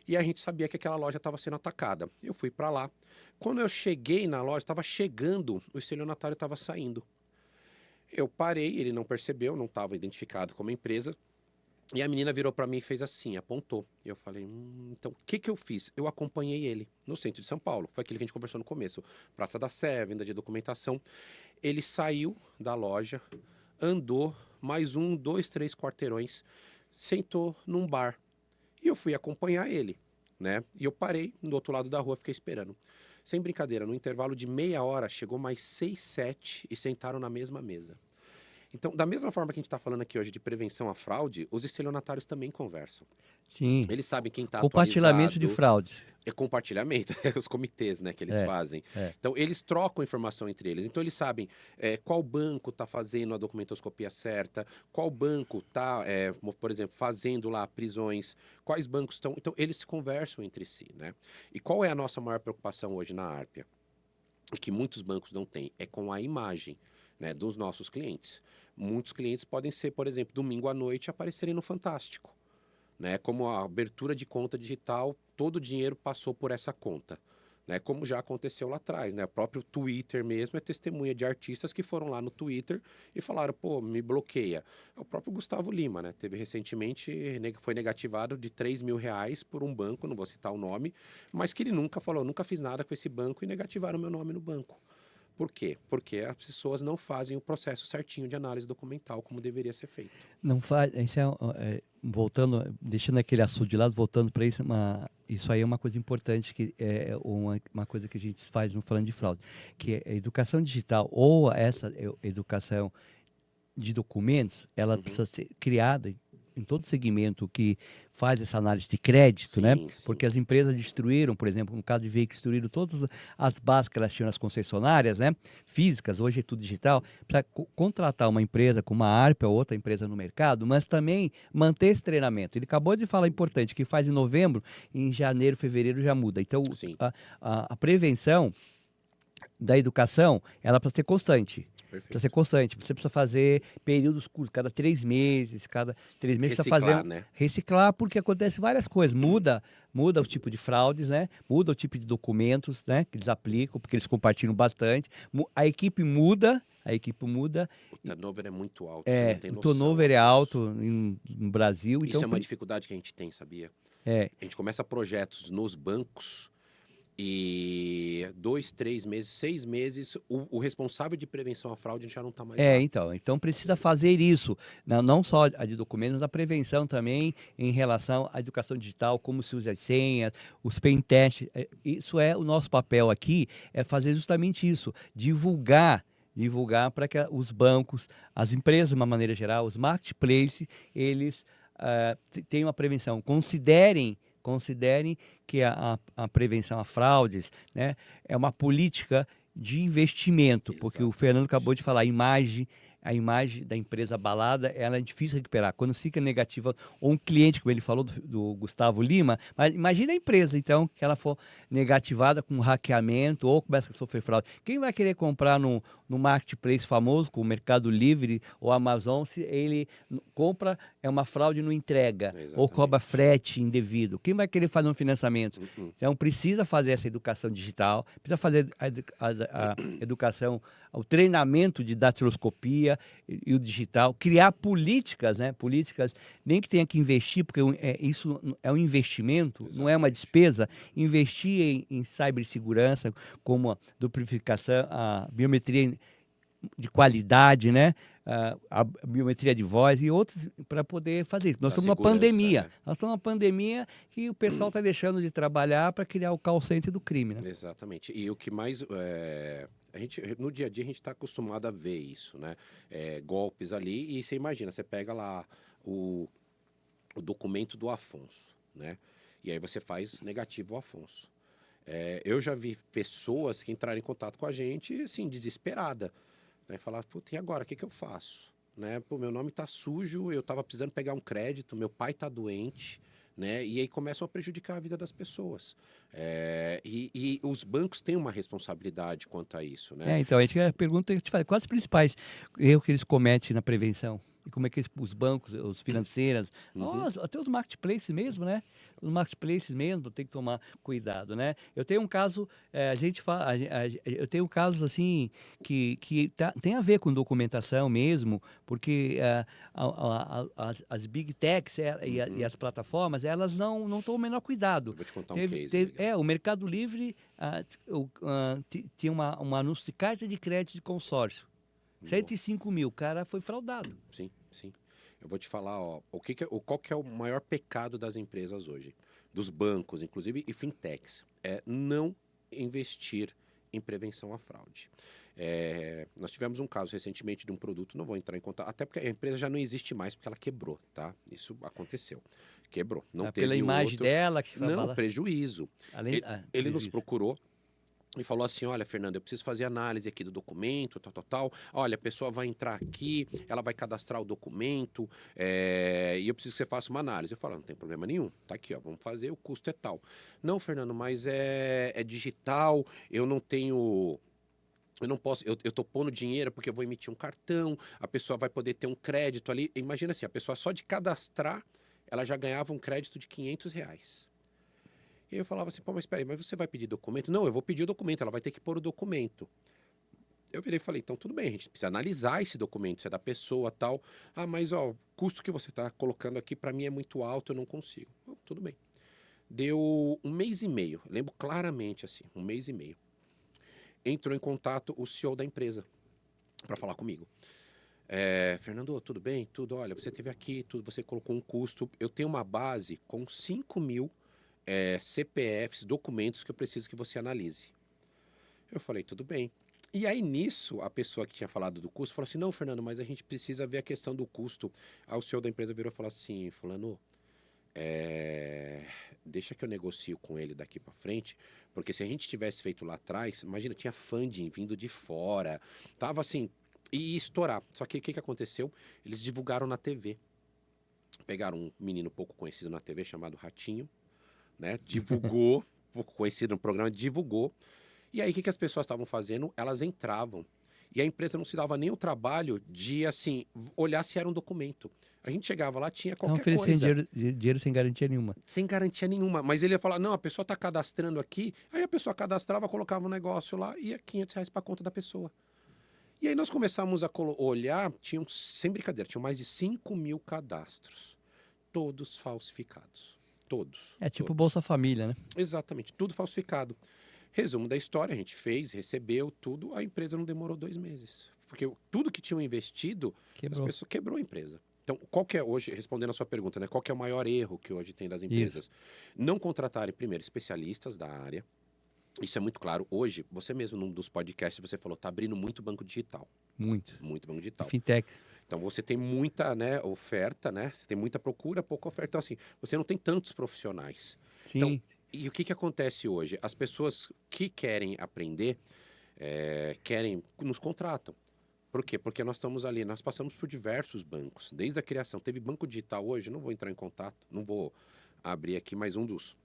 E a gente sabia que aquela loja estava sendo atacada. Eu fui para lá. Quando eu cheguei na loja, estava chegando, o estelionatário estava saindo. Eu parei, ele não percebeu, não estava identificado como empresa. E a menina virou para mim e fez assim, apontou. E eu falei, então, o que eu fiz? Eu acompanhei ele no centro de São Paulo. Foi aquilo que a gente conversou no começo. Praça da Sé, venda de documentação. Ele saiu da loja, andou mais 1, 2, 3 quarteirões, sentou num bar. E eu fui acompanhar ele, né? E eu parei do outro lado da rua, fiquei esperando. Sem brincadeira, no intervalo de meia hora, chegou mais 6, 7 e sentaram na mesma mesa. Então, da mesma forma que a gente está falando aqui hoje de prevenção à fraude, os estelionatários também conversam. Sim. Eles sabem quem está Compartilhamento de fraudes. É compartilhamento, os comitês, né, que eles fazem. Então, eles trocam informação entre eles. Então, eles sabem qual banco está fazendo a documentoscopia certa, qual banco está, por exemplo, fazendo lá prisões, quais bancos estão... Então, eles se conversam entre si, né? E qual é a nossa maior preocupação hoje na Arpia? Que muitos bancos não têm, é com a imagem, né, dos nossos clientes. Muitos clientes podem ser, por exemplo, domingo à noite aparecerem no Fantástico, né? Como a abertura de conta digital, todo o dinheiro passou por essa conta, né? Como já aconteceu lá atrás, né? O próprio Twitter mesmo é testemunha de artistas que foram lá no Twitter e falaram, pô, me bloqueia. É o próprio Gustavo Lima, né? Teve recentemente, foi negativado de R$ 3.000 por um banco, não vou citar o nome, mas que ele nunca falou, nunca fiz nada com esse banco e negativaram meu nome no banco. Por quê? Porque as pessoas não fazem o processo certinho de análise documental como deveria ser feito. Não faz, isso voltando, deixando aquele assunto de lado, voltando para isso, isso aí é uma coisa importante, que é uma coisa que a gente faz no Falando de Fraude, que é a educação digital, ou essa educação de documentos, ela precisa ser criada em todo segmento que faz essa análise de crédito, né? Sim. Porque as empresas destruíram, por exemplo, no caso de veículos, destruíram todas as bases que elas tinham nas concessionárias, né? Físicas, hoje é tudo digital, para contratar uma empresa como a Arp ou outra empresa no mercado, mas também manter esse treinamento. Ele acabou de falar importante, que faz em novembro, em janeiro, fevereiro já muda. Então, a prevenção da educação, ela precisa ser constante. Perfeito. Precisa ser constante. Você precisa fazer períodos curtos, cada 3 meses, precisa fazer né? Reciclar, porque acontece várias coisas. Muda o tipo de fraudes, né? Muda o tipo de documentos, né? Que eles aplicam, porque eles compartilham bastante. A equipe muda. O turnover é muito alto, você É, não tem o noção turnover é disso. alto no Brasil. Isso Então, é uma dificuldade que a gente tem, sabia? É. A gente começa projetos nos bancos e 2, 3 meses, 6 meses, o responsável de prevenção à fraude já não está mais lá. Então precisa fazer isso, não só a de documentos, mas a prevenção também em relação à educação digital, como se usa as senhas, os pen tests. Isso é o nosso papel aqui, é fazer justamente isso, divulgar para que os bancos, as empresas de uma maneira geral, os marketplaces, eles tenham a prevenção, considerem que a prevenção a fraudes, né, é uma política de investimento, porque o Fernando acabou de falar, a imagem da empresa abalada, ela é difícil recuperar. Quando fica negativa, ou um cliente, como ele falou do Gustavo Lima, mas imagina a empresa, então, que ela for negativada com hackeamento ou começa a sofrer fraude. Quem vai querer comprar no marketplace famoso, como o Mercado Livre ou Amazon, se ele compra, é uma fraude e não entrega, ou cobra frete indevido? Quem vai querer fazer um financiamento? Então, precisa fazer essa educação digital, precisa fazer a educação, o treinamento de datiloscopia e o digital, criar políticas, né? Políticas, nem que tenha que investir, porque isso é um investimento, não é uma despesa. Investir em cibersegurança, como a duplicação, a biometria de qualidade, né? A biometria de voz e outros para poder fazer isso. Nós estamos numa pandemia. Né? Nós estamos numa pandemia que o pessoal está deixando de trabalhar para criar o call center do crime, né? Exatamente. E o que mais no dia a dia a gente está acostumado a ver isso, né? Golpes ali, e você imagina, você pega lá o documento do Afonso, né? E aí você faz negativo ao Afonso. Eu já vi pessoas que entraram em contato com a gente, assim, desesperada. Né? Falar, puta, e agora, o que eu faço? Né? Pô, meu nome tá sujo, eu tava precisando pegar um crédito, meu pai tá doente, né? E aí começam a prejudicar a vida das pessoas. E os bancos têm uma responsabilidade quanto a isso, né? Então, a pergunta que eu te faz, quais os principais erros que eles cometem na prevenção? E como é que os bancos, os financeiras, até os marketplaces mesmo, né? Os marketplaces mesmo tem que tomar cuidado, né? Eu tenho um caso, eu tenho casos assim que tem a ver com documentação mesmo, porque as big techs e as plataformas, elas não tomam o menor cuidado. Vou te contar um case. O Mercado Livre tinha um anúncio de carta de crédito de consórcio. 105 mil, o cara foi fraudado. Sim. Eu vou te falar, ó, qual que é o maior pecado das empresas hoje, dos bancos, inclusive, e fintechs, é não investir em prevenção à fraude. Nós tivemos um caso recentemente de um produto, não vou entrar em contato, até porque a empresa já não existe mais, porque ela quebrou, tá? Isso aconteceu. Quebrou. Não teve pela imagem dela que não, prejuízo. Ele nos procurou e falou assim, olha, Fernando, eu preciso fazer análise aqui do documento, tal. Olha, a pessoa vai entrar aqui, ela vai cadastrar o documento, e eu preciso que você faça uma análise. Eu falo, não tem problema nenhum, tá aqui, ó, vamos fazer, o custo é tal. Não, Fernando, mas é digital, eu não tenho... Eu não posso, eu tô pondo dinheiro porque eu vou emitir um cartão, a pessoa vai poder ter um crédito ali. Imagina assim, a pessoa só de cadastrar, ela já ganhava um crédito de R$ 500. E aí eu falava assim, pô, mas espera aí, mas você vai pedir documento? Não, eu vou pedir o documento, ela vai ter que pôr o documento. Eu virei e falei, então tudo bem, a gente precisa analisar esse documento, se é da pessoa tal. Ah, mas ó, o custo que você está colocando aqui para mim é muito alto, eu não consigo. Bom, tudo bem. Deu um mês e meio, lembro claramente assim, um mês e meio. Entrou em contato o CEO da empresa para falar comigo. Fernando, tudo bem? Tudo, olha, você teve aqui, tudo, você colocou um custo. Eu tenho uma base com 5.000 CPFs, documentos que eu preciso que você analise. Eu falei, tudo bem. E aí, nisso, a pessoa que tinha falado do custo falou assim, não, Fernando, mas a gente precisa ver a questão do custo. Aí o CEO da empresa virou e falou assim, fulano, deixa que eu negocio com ele daqui para frente, porque se a gente tivesse feito lá atrás, imagina, tinha funding vindo de fora, tava assim, e ia estourar. Só que o que aconteceu? Eles divulgaram na TV. Pegaram um menino pouco conhecido na TV chamado Ratinho, né? Divulgou, pouco conhecido no programa, divulgou. E aí, o que as pessoas estavam fazendo? Elas entravam. E a empresa não se dava nem o trabalho de, assim, olhar se era um documento. A gente chegava lá, tinha Estão qualquer oferecendo coisa. dinheiro sem garantia nenhuma. Sem garantia nenhuma. Mas ele ia falar, não, a pessoa está cadastrando aqui. Aí a pessoa cadastrava, colocava um negócio lá e ia R$ 500 para a conta da pessoa. E aí nós começamos a olhar, tinham, sem brincadeira, tinham mais de 5.000 cadastros. Todos falsificados. Todos. É tipo todos. Bolsa Família, né? Exatamente, tudo falsificado. Resumo da história, a gente fez, recebeu tudo, a empresa não demorou 2 meses. Porque tudo que tinham investido, as pessoas quebrou a empresa. Então, qual que é hoje, respondendo a sua pergunta, né? Qual que é o maior erro que hoje tem das empresas? Não contratarem, primeiro, especialistas da área. Isso é muito claro. Hoje, você mesmo, num dos podcasts, você falou, tá abrindo muito banco digital. Muito. Muito banco digital. Fintech. Então, você tem muita, né, oferta, né? Você tem muita procura, pouca oferta. Então, assim, você não tem tantos profissionais. Sim. Então, e o que acontece hoje? As pessoas que querem aprender, nos contratam. Por quê? Porque nós estamos ali, nós passamos por diversos bancos, desde a criação. Teve banco digital hoje, não vou entrar em contato, não vou abrir aqui, mas um dos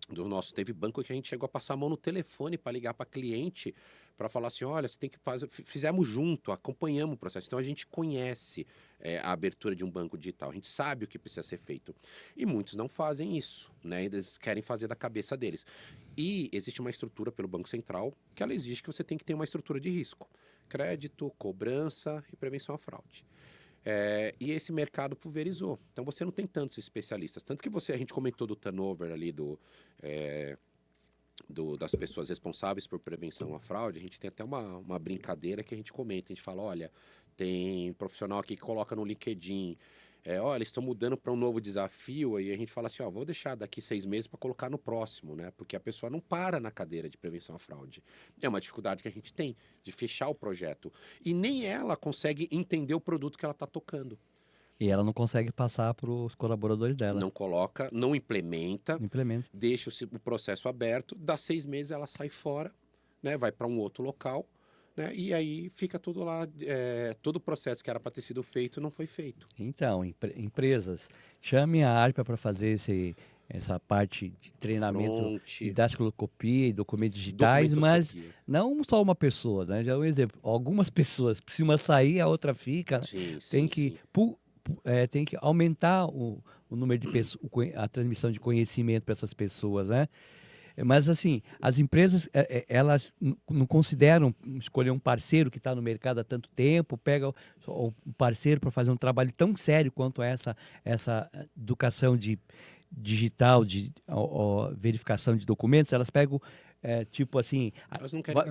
nossos. Teve banco que a gente chegou a passar a mão no telefone para ligar para cliente, para falar assim, olha, você tem que fazer... Fizemos junto, acompanhamos o processo. Então, a gente conhece a abertura de um banco digital. A gente sabe o que precisa ser feito. E muitos não fazem isso, né? Eles querem fazer da cabeça deles. E existe uma estrutura pelo Banco Central que ela exige que você tem que ter uma estrutura de risco. Crédito, cobrança e prevenção à fraude. E esse mercado pulverizou. Então você não tem tantos especialistas. Tanto que a gente comentou do turnover ali das pessoas responsáveis por prevenção à fraude. A gente tem até uma brincadeira que a gente comenta. A gente fala, olha, tem profissional aqui que coloca no LinkedIn, olha, eles estão mudando para um novo desafio, e a gente fala assim, vou deixar daqui 6 meses para colocar no próximo, né? Porque a pessoa não para na cadeira de prevenção à fraude. É uma dificuldade que a gente tem de fechar o projeto. E nem ela consegue entender o produto que ela está tocando. E ela não consegue passar para os colaboradores dela. Não coloca, não implementa, Implementa. deixa o processo aberto, dá 6 meses ela sai fora, né? Vai para um outro local, né? E aí fica tudo lá, todo o processo que era para ter sido feito não foi feito. Então, empresas, chame a ARPA para fazer essa parte de treinamento de datiloscopia e documentos digitais, mas não só uma pessoa, né? Já é um exemplo. Algumas pessoas precisam sair, a outra fica. Né? Tem que aumentar o número de pessoas, a transmissão de conhecimento para essas pessoas, né? Mas, assim, as empresas, elas não consideram escolher um parceiro que está no mercado há tanto tempo, pega o parceiro para fazer um trabalho tão sério quanto essa educação digital, de verificação de documentos, elas pegam, tipo assim,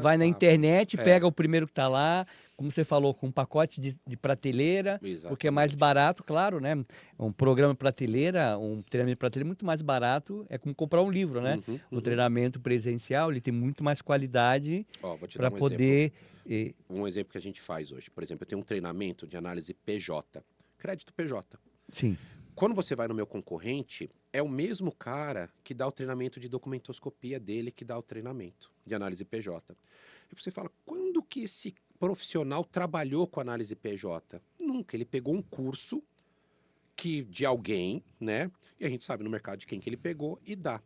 vai na internet, pega o primeiro que está lá, como você falou, com um pacote de prateleira, porque é mais barato, claro, né? Um programa prateleira, um treinamento prateleira é muito mais barato, é como comprar um livro, né? O treinamento presencial, ele tem muito mais qualidade para poder... Um exemplo que a gente faz hoje, por exemplo, eu tenho um treinamento de análise PJ, crédito PJ. Sim. Quando você vai no meu concorrente, é o mesmo cara que dá o treinamento de documentoscopia dele que dá o treinamento de análise PJ. E você fala, quando que esse profissional trabalhou com análise PJ? Nunca. Ele pegou um curso de alguém, né? E a gente sabe no mercado de quem que ele pegou e dá.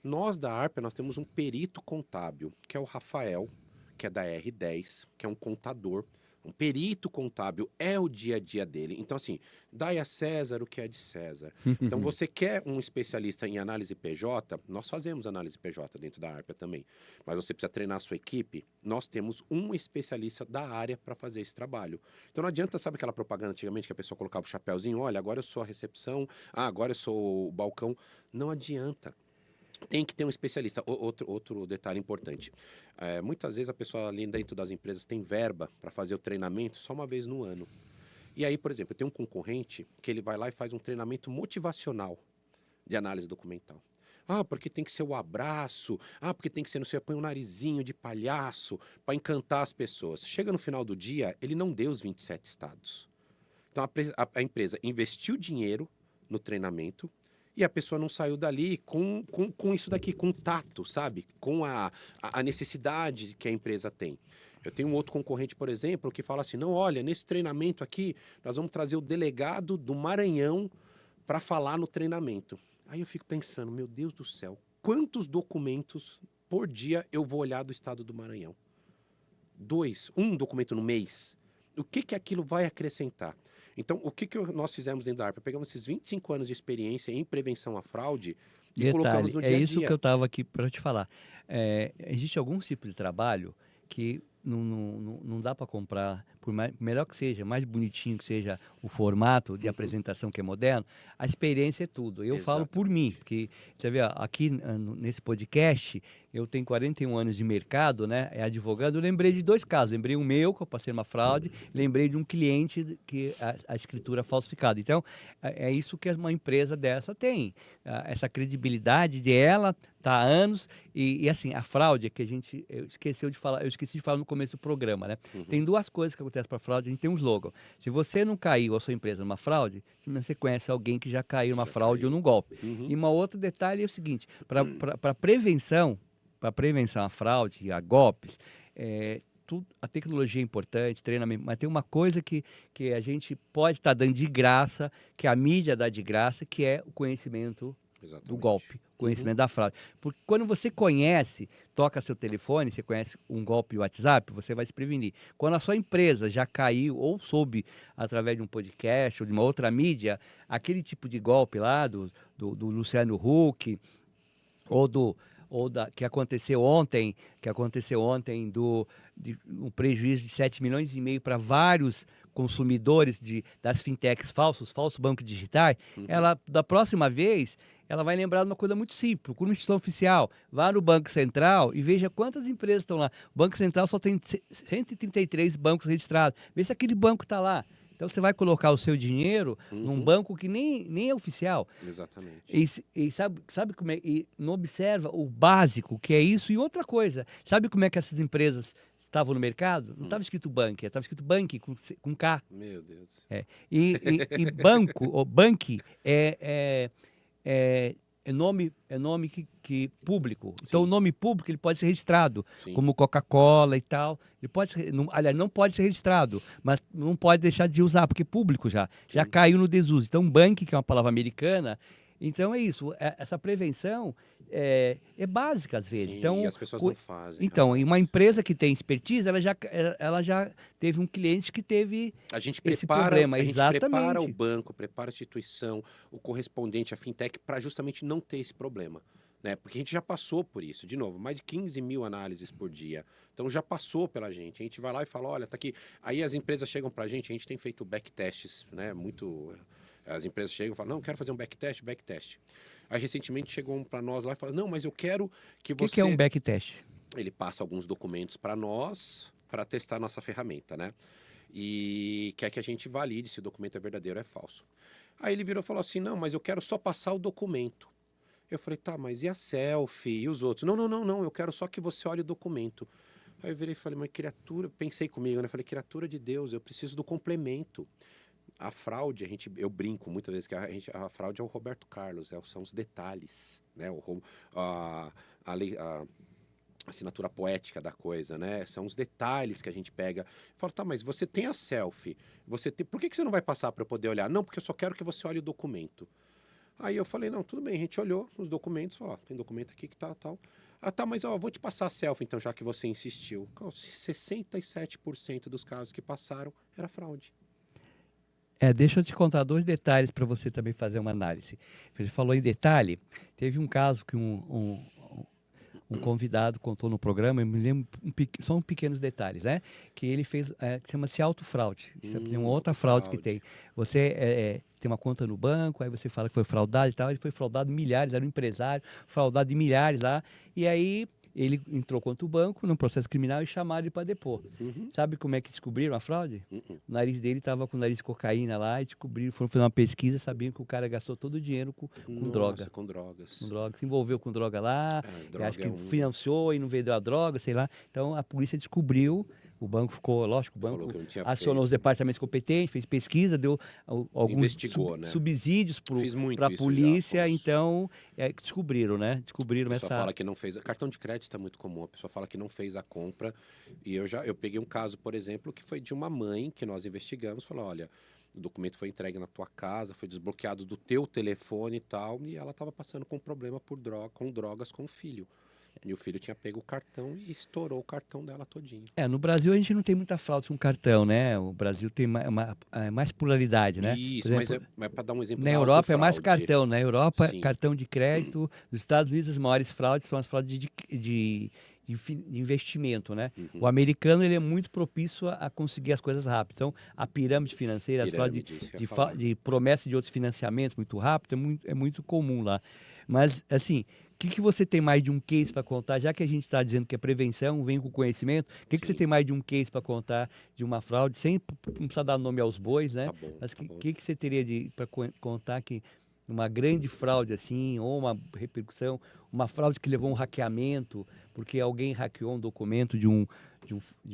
Nós da ARPA, nós temos um perito contábil, que é o Rafael, que é da R10, que é um contador. Um perito contábil é o dia a dia dele. Então, assim, dai a César o que é de César. Então, você quer um especialista em análise PJ? Nós fazemos análise PJ dentro da Arpia também. Mas você precisa treinar a sua equipe? Nós temos um especialista da área para fazer esse trabalho. Então, não adianta, sabe aquela propaganda antigamente que a pessoa colocava o chapéuzinho? Olha, agora eu sou a recepção, agora eu sou o balcão. Não adianta. Tem que ter um especialista. Outro detalhe importante. Muitas vezes a pessoa ali dentro das empresas tem verba para fazer o treinamento só uma vez no ano. E aí, por exemplo, eu tenho um concorrente que ele vai lá e faz um treinamento motivacional de análise documental. Ah, porque tem que ser o abraço. Ah, porque tem que ser, não sei, põe um narizinho de palhaço para encantar as pessoas. Chega no final do dia, ele não deu os 27 estados. Então a empresa investiu dinheiro no treinamento e a pessoa não saiu dali com isso daqui, com tato, sabe? Com a necessidade que a empresa tem. Eu tenho um outro concorrente, por exemplo, que fala assim, não, olha, nesse treinamento aqui, nós vamos trazer o delegado do Maranhão para falar no treinamento. Aí eu fico pensando, meu Deus do céu, quantos documentos por dia eu vou olhar do estado do Maranhão? 2, um documento no mês. O que aquilo vai acrescentar? Então, o que nós fizemos dentro da Arpia? Pegamos esses 25 anos de experiência em prevenção à fraude e colocamos Detalhe, no é dia a isso que eu dia. estava aqui para te falar. Existe algum tipo de trabalho que não dá para comprar, por melhor que seja, mais bonitinho que seja o formato de apresentação que é moderno, a experiência é tudo. Eu falo por mim, Exatamente. porque você vê, aqui nesse podcast, eu tenho 41 anos de mercado, né? É advogado, eu lembrei de 2 casos. Lembrei um meu, que eu passei uma fraude, lembrei de um cliente que a escritura falsificada. Então, é isso que uma empresa dessa tem. Essa credibilidade de ela tá há anos e assim, a fraude é que eu esqueci de falar no começo do programa, né? Tem 2 coisas que acontecem para fraude, a gente tem um slogan. Se você não caiu a sua empresa numa fraude, você conhece alguém que já caiu numa Já fraude ou caiu. num golpe. Uhum. E um outro detalhe é o seguinte, para prevenção à fraude e a golpes, a tecnologia é importante, treinamento, mas tem uma coisa que a gente pode estar dando de graça, que a mídia dá de graça, que é o conhecimento do Exatamente. golpe, conhecimento da fraude. Porque quando você conhece, toca seu telefone, você conhece um golpe WhatsApp, você vai se prevenir. Quando a sua empresa já caiu ou soube através de um podcast ou de uma outra mídia, aquele tipo de golpe lá do Luciano Huck que aconteceu ontem, de um prejuízo de 7,5 milhões para vários consumidores das fintechs falsos bancos digitais, ela, da próxima vez, ela vai lembrar de uma coisa muito simples. Procura uma instituição oficial, vá no Banco Central e veja quantas empresas estão lá. O Banco Central só tem 133 bancos registrados. Vê se aquele banco está lá. Então você vai colocar o seu dinheiro num banco que nem é oficial. Exatamente. E sabe como é? E não observa o básico, que é isso. E outra coisa, sabe como é que essas empresas estavam no mercado? Não estava escrito banco, estava escrito bank com K. Meu Deus. E banco, ou banque, é nome que público. Então, Sim. o nome público ele pode ser registrado, Sim. como Coca-Cola e tal. Ele pode ser, aliás, não pode ser registrado, mas não pode deixar de usar, porque é público já caiu no desuso. Então, bank, que é uma palavra americana, então é isso. Essa prevenção é básica às vezes. Sim, então, e as pessoas não fazem. Então, e uma rapaz. empresa que tem expertise, ela já teve um cliente que teve A gente esse prepara, problema. a gente prepara o Exatamente. banco, prepara a instituição, o correspondente, a fintech, para justamente não ter esse problema. Né? Porque a gente já passou por isso. De novo, mais de 15 mil análises por dia. Então já passou pela gente. A gente vai lá e fala, olha, tá aqui. Aí as empresas chegam pra gente, a gente tem feito backtests, né? Muito. As empresas chegam e falam, não, quero fazer um backtest. Aí recentemente chegou um para nós lá e falou, não, mas eu quero que você. O que é um backtest? Ele passa alguns documentos para nós para testar a nossa ferramenta, né? E quer que a gente valide se o documento é verdadeiro ou é falso. Aí ele virou e falou assim, não, mas eu quero só passar o documento. Eu falei, tá, mas e a selfie? E os outros? Não, eu quero só que você olhe o documento. Aí eu virei e falei, mas criatura, pensei comigo, né? Falei, criatura de Deus, eu preciso do complemento. A fraude, eu brinco muitas vezes que a fraude é o Roberto Carlos, são os detalhes, né? A assinatura poética da coisa, né? São os detalhes que a gente pega. Fala, tá, mas você tem a selfie, por que você não vai passar para eu poder olhar? Não, porque eu só quero que você olhe o documento. Aí eu falei, não, tudo bem, a gente olhou os documentos, falou, ó, tem documento aqui que tá, tal. Ah, tá, mas ó, vou te passar a selfie, então, já que você insistiu. 67% dos casos que passaram era fraude. Deixa eu te contar 2 detalhes para você também fazer uma análise. Você falou em detalhe, teve um caso que um convidado contou no programa, eu me lembro, são pequenos detalhes, né? Que ele fez, que chama-se autofraude. Isso é uma outra fraude que tem. Você tem uma conta no banco, aí você fala que foi fraudado e tal, ele foi fraudado milhares, era um empresário, fraudado de milhares lá, e aí ele entrou contra o banco num processo criminal e chamaram ele para depor. Sabe como é que descobriram a fraude? O nariz dele estava com o nariz de cocaína lá e descobriram, foram fazer uma pesquisa, sabiam que o cara gastou todo o dinheiro com droga. Com drogas. Com droga, se envolveu com droga lá, Droga acho que financiou e não vendeu a droga, sei lá. Então a polícia descobriu, o banco ficou, lógico, o banco acionou os departamentos competentes, fez pesquisa, deu alguns subsídios para a polícia, então descobriram, né? Descobriram essa... A pessoa fala que não fez, cartão de crédito é muito comum, a pessoa fala que não fez a compra, e eu peguei um caso, por exemplo, que foi de uma mãe que nós investigamos, falou, olha, o documento foi entregue na tua casa, foi desbloqueado do teu telefone e tal, e ela estava passando com problema com drogas com o filho. E o filho tinha pego o cartão e estourou o cartão dela todinho. No Brasil a gente não tem muita fraude com cartão, né? O Brasil tem mais pluralidade, né? Isso, exemplo, mas para dar um exemplo na Europa é mais cartão, na Europa cartão de crédito, nos Estados Unidos as maiores fraudes são as fraudes de investimento, né? O americano ele é muito propício a conseguir as coisas rápido. Então, a pirâmide financeira, as fraudes de promessa de outros financiamentos muito rápido, é muito comum lá. Mas, assim, o que você tem mais de um case para contar? Já que a gente está dizendo que a prevenção vem com conhecimento, o que você tem mais de um case para contar de uma fraude, sem não precisar dar nome aos bois, né? Tá bom, mas o que você teria para contar que uma grande fraude assim, ou uma repercussão, uma fraude que levou a um hackeamento, porque alguém hackeou um documento de um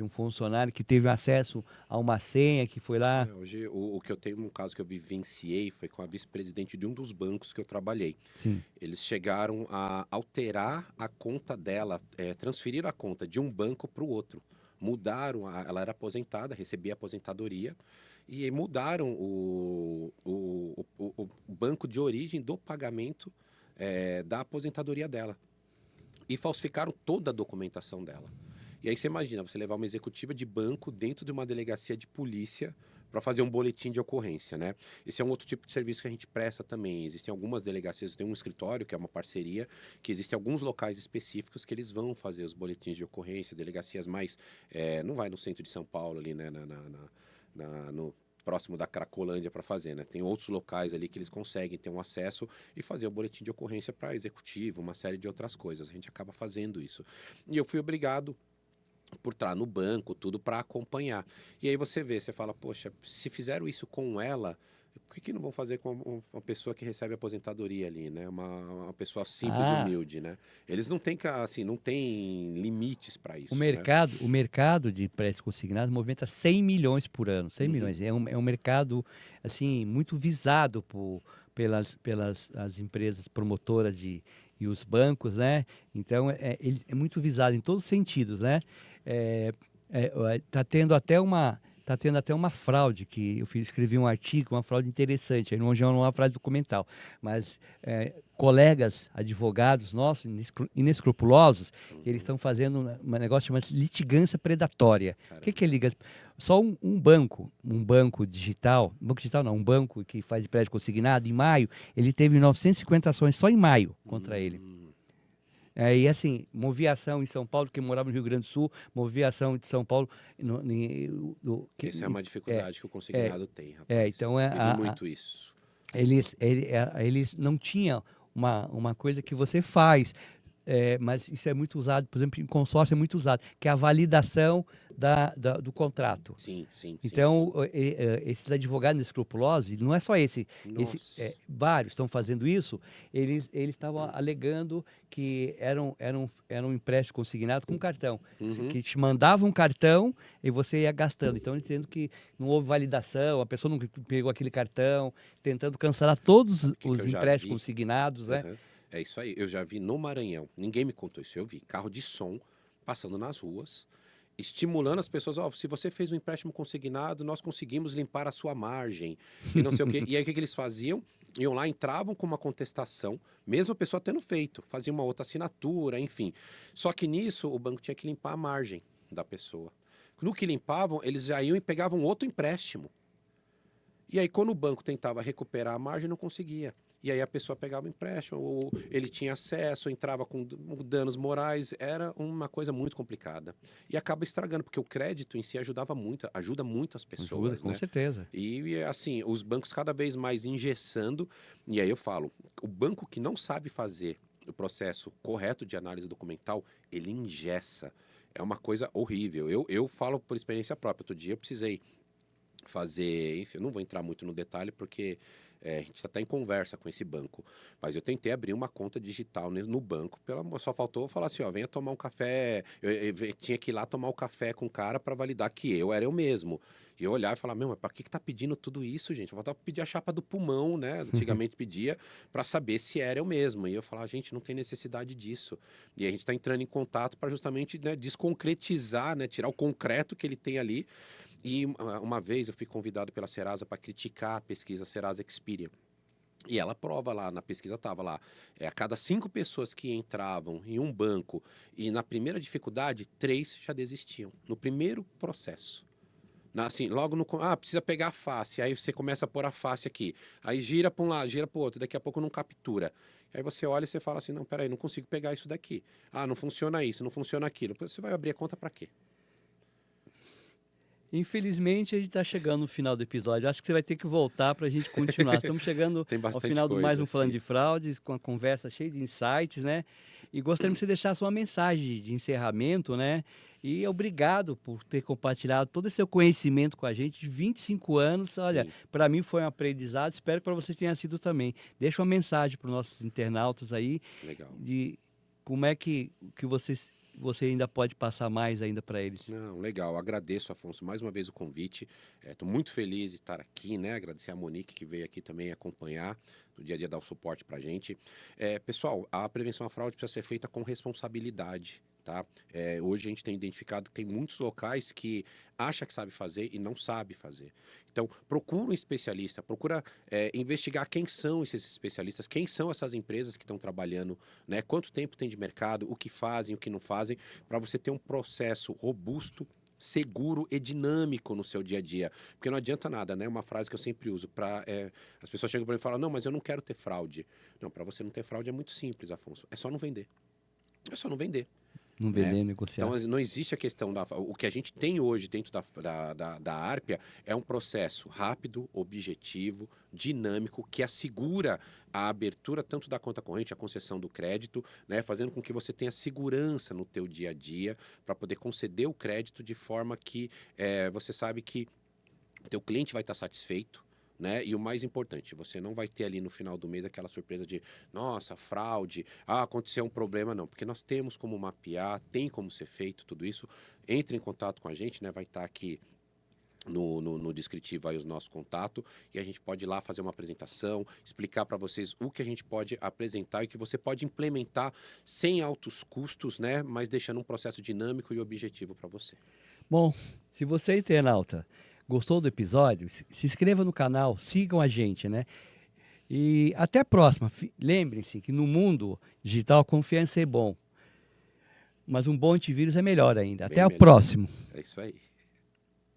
funcionário que teve acesso a uma senha, que foi lá... Hoje, o que eu tenho, um caso que eu vivenciei, foi com a vice-presidente de um dos bancos que eu trabalhei. Sim. Eles chegaram a alterar a conta dela, transferir a conta de um banco para o outro. Mudaram, ela era aposentada, recebia aposentadoria, e mudaram o banco de origem do pagamento da aposentadoria dela. E falsificaram toda a documentação dela. E aí você imagina, você levar uma executiva de banco dentro de uma delegacia de polícia para fazer um boletim de ocorrência, né? Esse é um outro tipo de serviço que a gente presta também. Existem algumas delegacias, tem um escritório, que é uma parceria, que existem alguns locais específicos que eles vão fazer os boletins de ocorrência, delegacias mais... não vai no centro de São Paulo, ali, né? No próximo da Cracolândia para fazer, né? Tem outros locais ali que eles conseguem ter um acesso e fazer o boletim de ocorrência para executivo, uma série de outras coisas. A gente acaba fazendo isso. E eu fui obrigado por estar no banco, tudo para acompanhar. E aí você fala, poxa, se fizeram isso com ela, por que não vão fazer com uma pessoa que recebe aposentadoria ali, né? Uma pessoa simples, humilde, né? Eles não têm, assim, não tem limites para isso. O mercado de prédios consignados movimenta 100 milhões por ano, 100 milhões. É um mercado, assim, muito visado pelas as empresas promotoras e os bancos, né? Então, ele é muito visado em todos os sentidos, né? Tá tendo até uma fraude, que eu escrevi um artigo, uma fraude interessante, aí não é uma fraude documental, mas colegas advogados nossos, inescrupulosos, eles estão fazendo um negócio chamado litigância predatória. O que é litigância? Só um banco digital, um banco que faz de prédio consignado, em maio, ele teve 950 ações só em maio contra ele. E assim, movia ação em São Paulo, que morava no Rio Grande do Sul, movia ação de São Paulo... Essa é uma dificuldade que o consignado tem, rapaz. Então muito isso. Eles não tinham uma coisa que você faz, mas isso é muito usado, por exemplo, em consórcio é muito usado, que é a validação do contrato. Sim. Então, esses advogados escrupulosos, não é só vários estão fazendo isso, eles estavam alegando que eram empréstimos consignados com cartão, que te mandavam um cartão e você ia gastando. Então, dizendo que não houve validação, a pessoa não pegou aquele cartão, tentando cancelar todos os empréstimos consignados, né? É isso aí, eu já vi no Maranhão, ninguém me contou isso, eu vi carro de som passando nas ruas, estimulando as pessoas, se você fez um empréstimo consignado, nós conseguimos limpar a sua margem, e não sei o quê. E aí o que eles faziam? iam lá, entravam com uma contestação, mesmo a pessoa tendo feito, fazia uma outra assinatura, enfim. Só que nisso o banco tinha que limpar a margem da pessoa. No que limpavam, eles já iam e pegavam outro empréstimo. E aí, quando o banco tentava recuperar a margem, não conseguia. E aí a pessoa pegava o empréstimo, ou ele tinha acesso, entrava com danos morais, era uma coisa muito complicada. E acaba estragando, porque o crédito em si ajuda muito as pessoas, Ajuda, com né? certeza. E assim, os bancos cada vez mais engessando, e aí eu falo, o banco que não sabe fazer o processo correto de análise documental, ele engessa. É uma coisa horrível. Eu falo por experiência própria. Outro dia eu precisei fazer, enfim, eu não vou entrar muito no detalhe porque a gente já está em conversa com esse banco, mas eu tentei abrir uma conta digital no banco, só faltou falar assim, ó, venha tomar um café, eu tinha que ir lá tomar o café com o cara para validar que eu era eu mesmo. E eu olhar e falar, meu, mas para que tá pedindo tudo isso, gente? Eu vou pedir a chapa do pulmão, né? Antigamente pedia para saber se era eu mesmo. E eu falar, gente, não tem necessidade disso. E a gente está entrando em contato para justamente, né, desconcretizar, né, tirar o concreto que ele tem ali. E uma vez eu fui convidado pela Serasa para criticar a pesquisa Serasa Experian. E ela prova lá, na pesquisa estava lá, a cada 5 pessoas que entravam em um banco e na primeira dificuldade, 3 já desistiam, no primeiro processo. Assim, logo no... precisa pegar a face, aí você começa a pôr a face aqui, aí gira para um lado, gira para o outro, daqui a pouco não captura. Aí você olha e você fala assim, não, peraí, não consigo pegar isso daqui. Ah, não funciona isso, não funciona aquilo. Você vai abrir a conta para quê? Infelizmente, a gente está chegando no final do episódio. Acho que você vai ter que voltar para a gente continuar. Estamos chegando ao final do mais um Falando de Fraudes, com a conversa cheia de insights, né? E gostaríamos que você deixasse uma mensagem de encerramento, né? E obrigado por ter compartilhado todo esse seu conhecimento com a gente de 25 anos. Olha, para mim foi um aprendizado, espero que para vocês tenha sido também. Deixa uma mensagem para os nossos internautas aí. Legal. De como é que você ainda pode passar mais ainda para eles. Não, legal. Agradeço, Afonso, mais uma vez o convite. Estou muito feliz de estar aqui, né? Agradecer a Monique que veio aqui também acompanhar no dia a dia, dar o suporte para a gente. Pessoal, a prevenção à fraude precisa ser feita com responsabilidade. Tá? Hoje a gente tem identificado que tem muitos locais que acha que sabe fazer e não sabe fazer. Então, procura um especialista, procura investigar quem são esses especialistas, quem são essas empresas que estão trabalhando, né? Quanto tempo tem de mercado, o que fazem, o que não fazem, para você ter um processo robusto, seguro e dinâmico no seu dia a dia. Porque não adianta nada, né? Uma frase que eu sempre uso, as pessoas chegam para mim e falam, não, mas eu não quero ter fraude. Não, para você não ter fraude é muito simples, Afonso, é só não vender. É só não vender. Não vender, negociar. Então, não existe a questão o que a gente tem hoje dentro da Arpia é um processo rápido, objetivo, dinâmico, que assegura a abertura tanto da conta corrente, a concessão do crédito, né, fazendo com que você tenha segurança no teu dia a dia para poder conceder o crédito de forma que você sabe que o teu cliente vai estar satisfeito. Né? E o mais importante, você não vai ter ali no final do mês aquela surpresa de nossa, fraude, aconteceu um problema, não, porque nós temos como mapear, tem como ser feito tudo isso. Entre em contato com a gente, né? Vai estar aqui no descritivo aí os nossos contatos e a gente pode ir lá fazer uma apresentação, explicar para vocês o que a gente pode apresentar e que você pode implementar sem altos custos, né? Mas deixando um processo dinâmico e objetivo para você. Bom, se você, internauta, gostou do episódio, se inscreva no canal, sigam a gente, né? E até a próxima. Lembrem-se que no mundo digital a confiança é bom, mas um bom antivírus é melhor ainda. Até o próximo. É isso aí.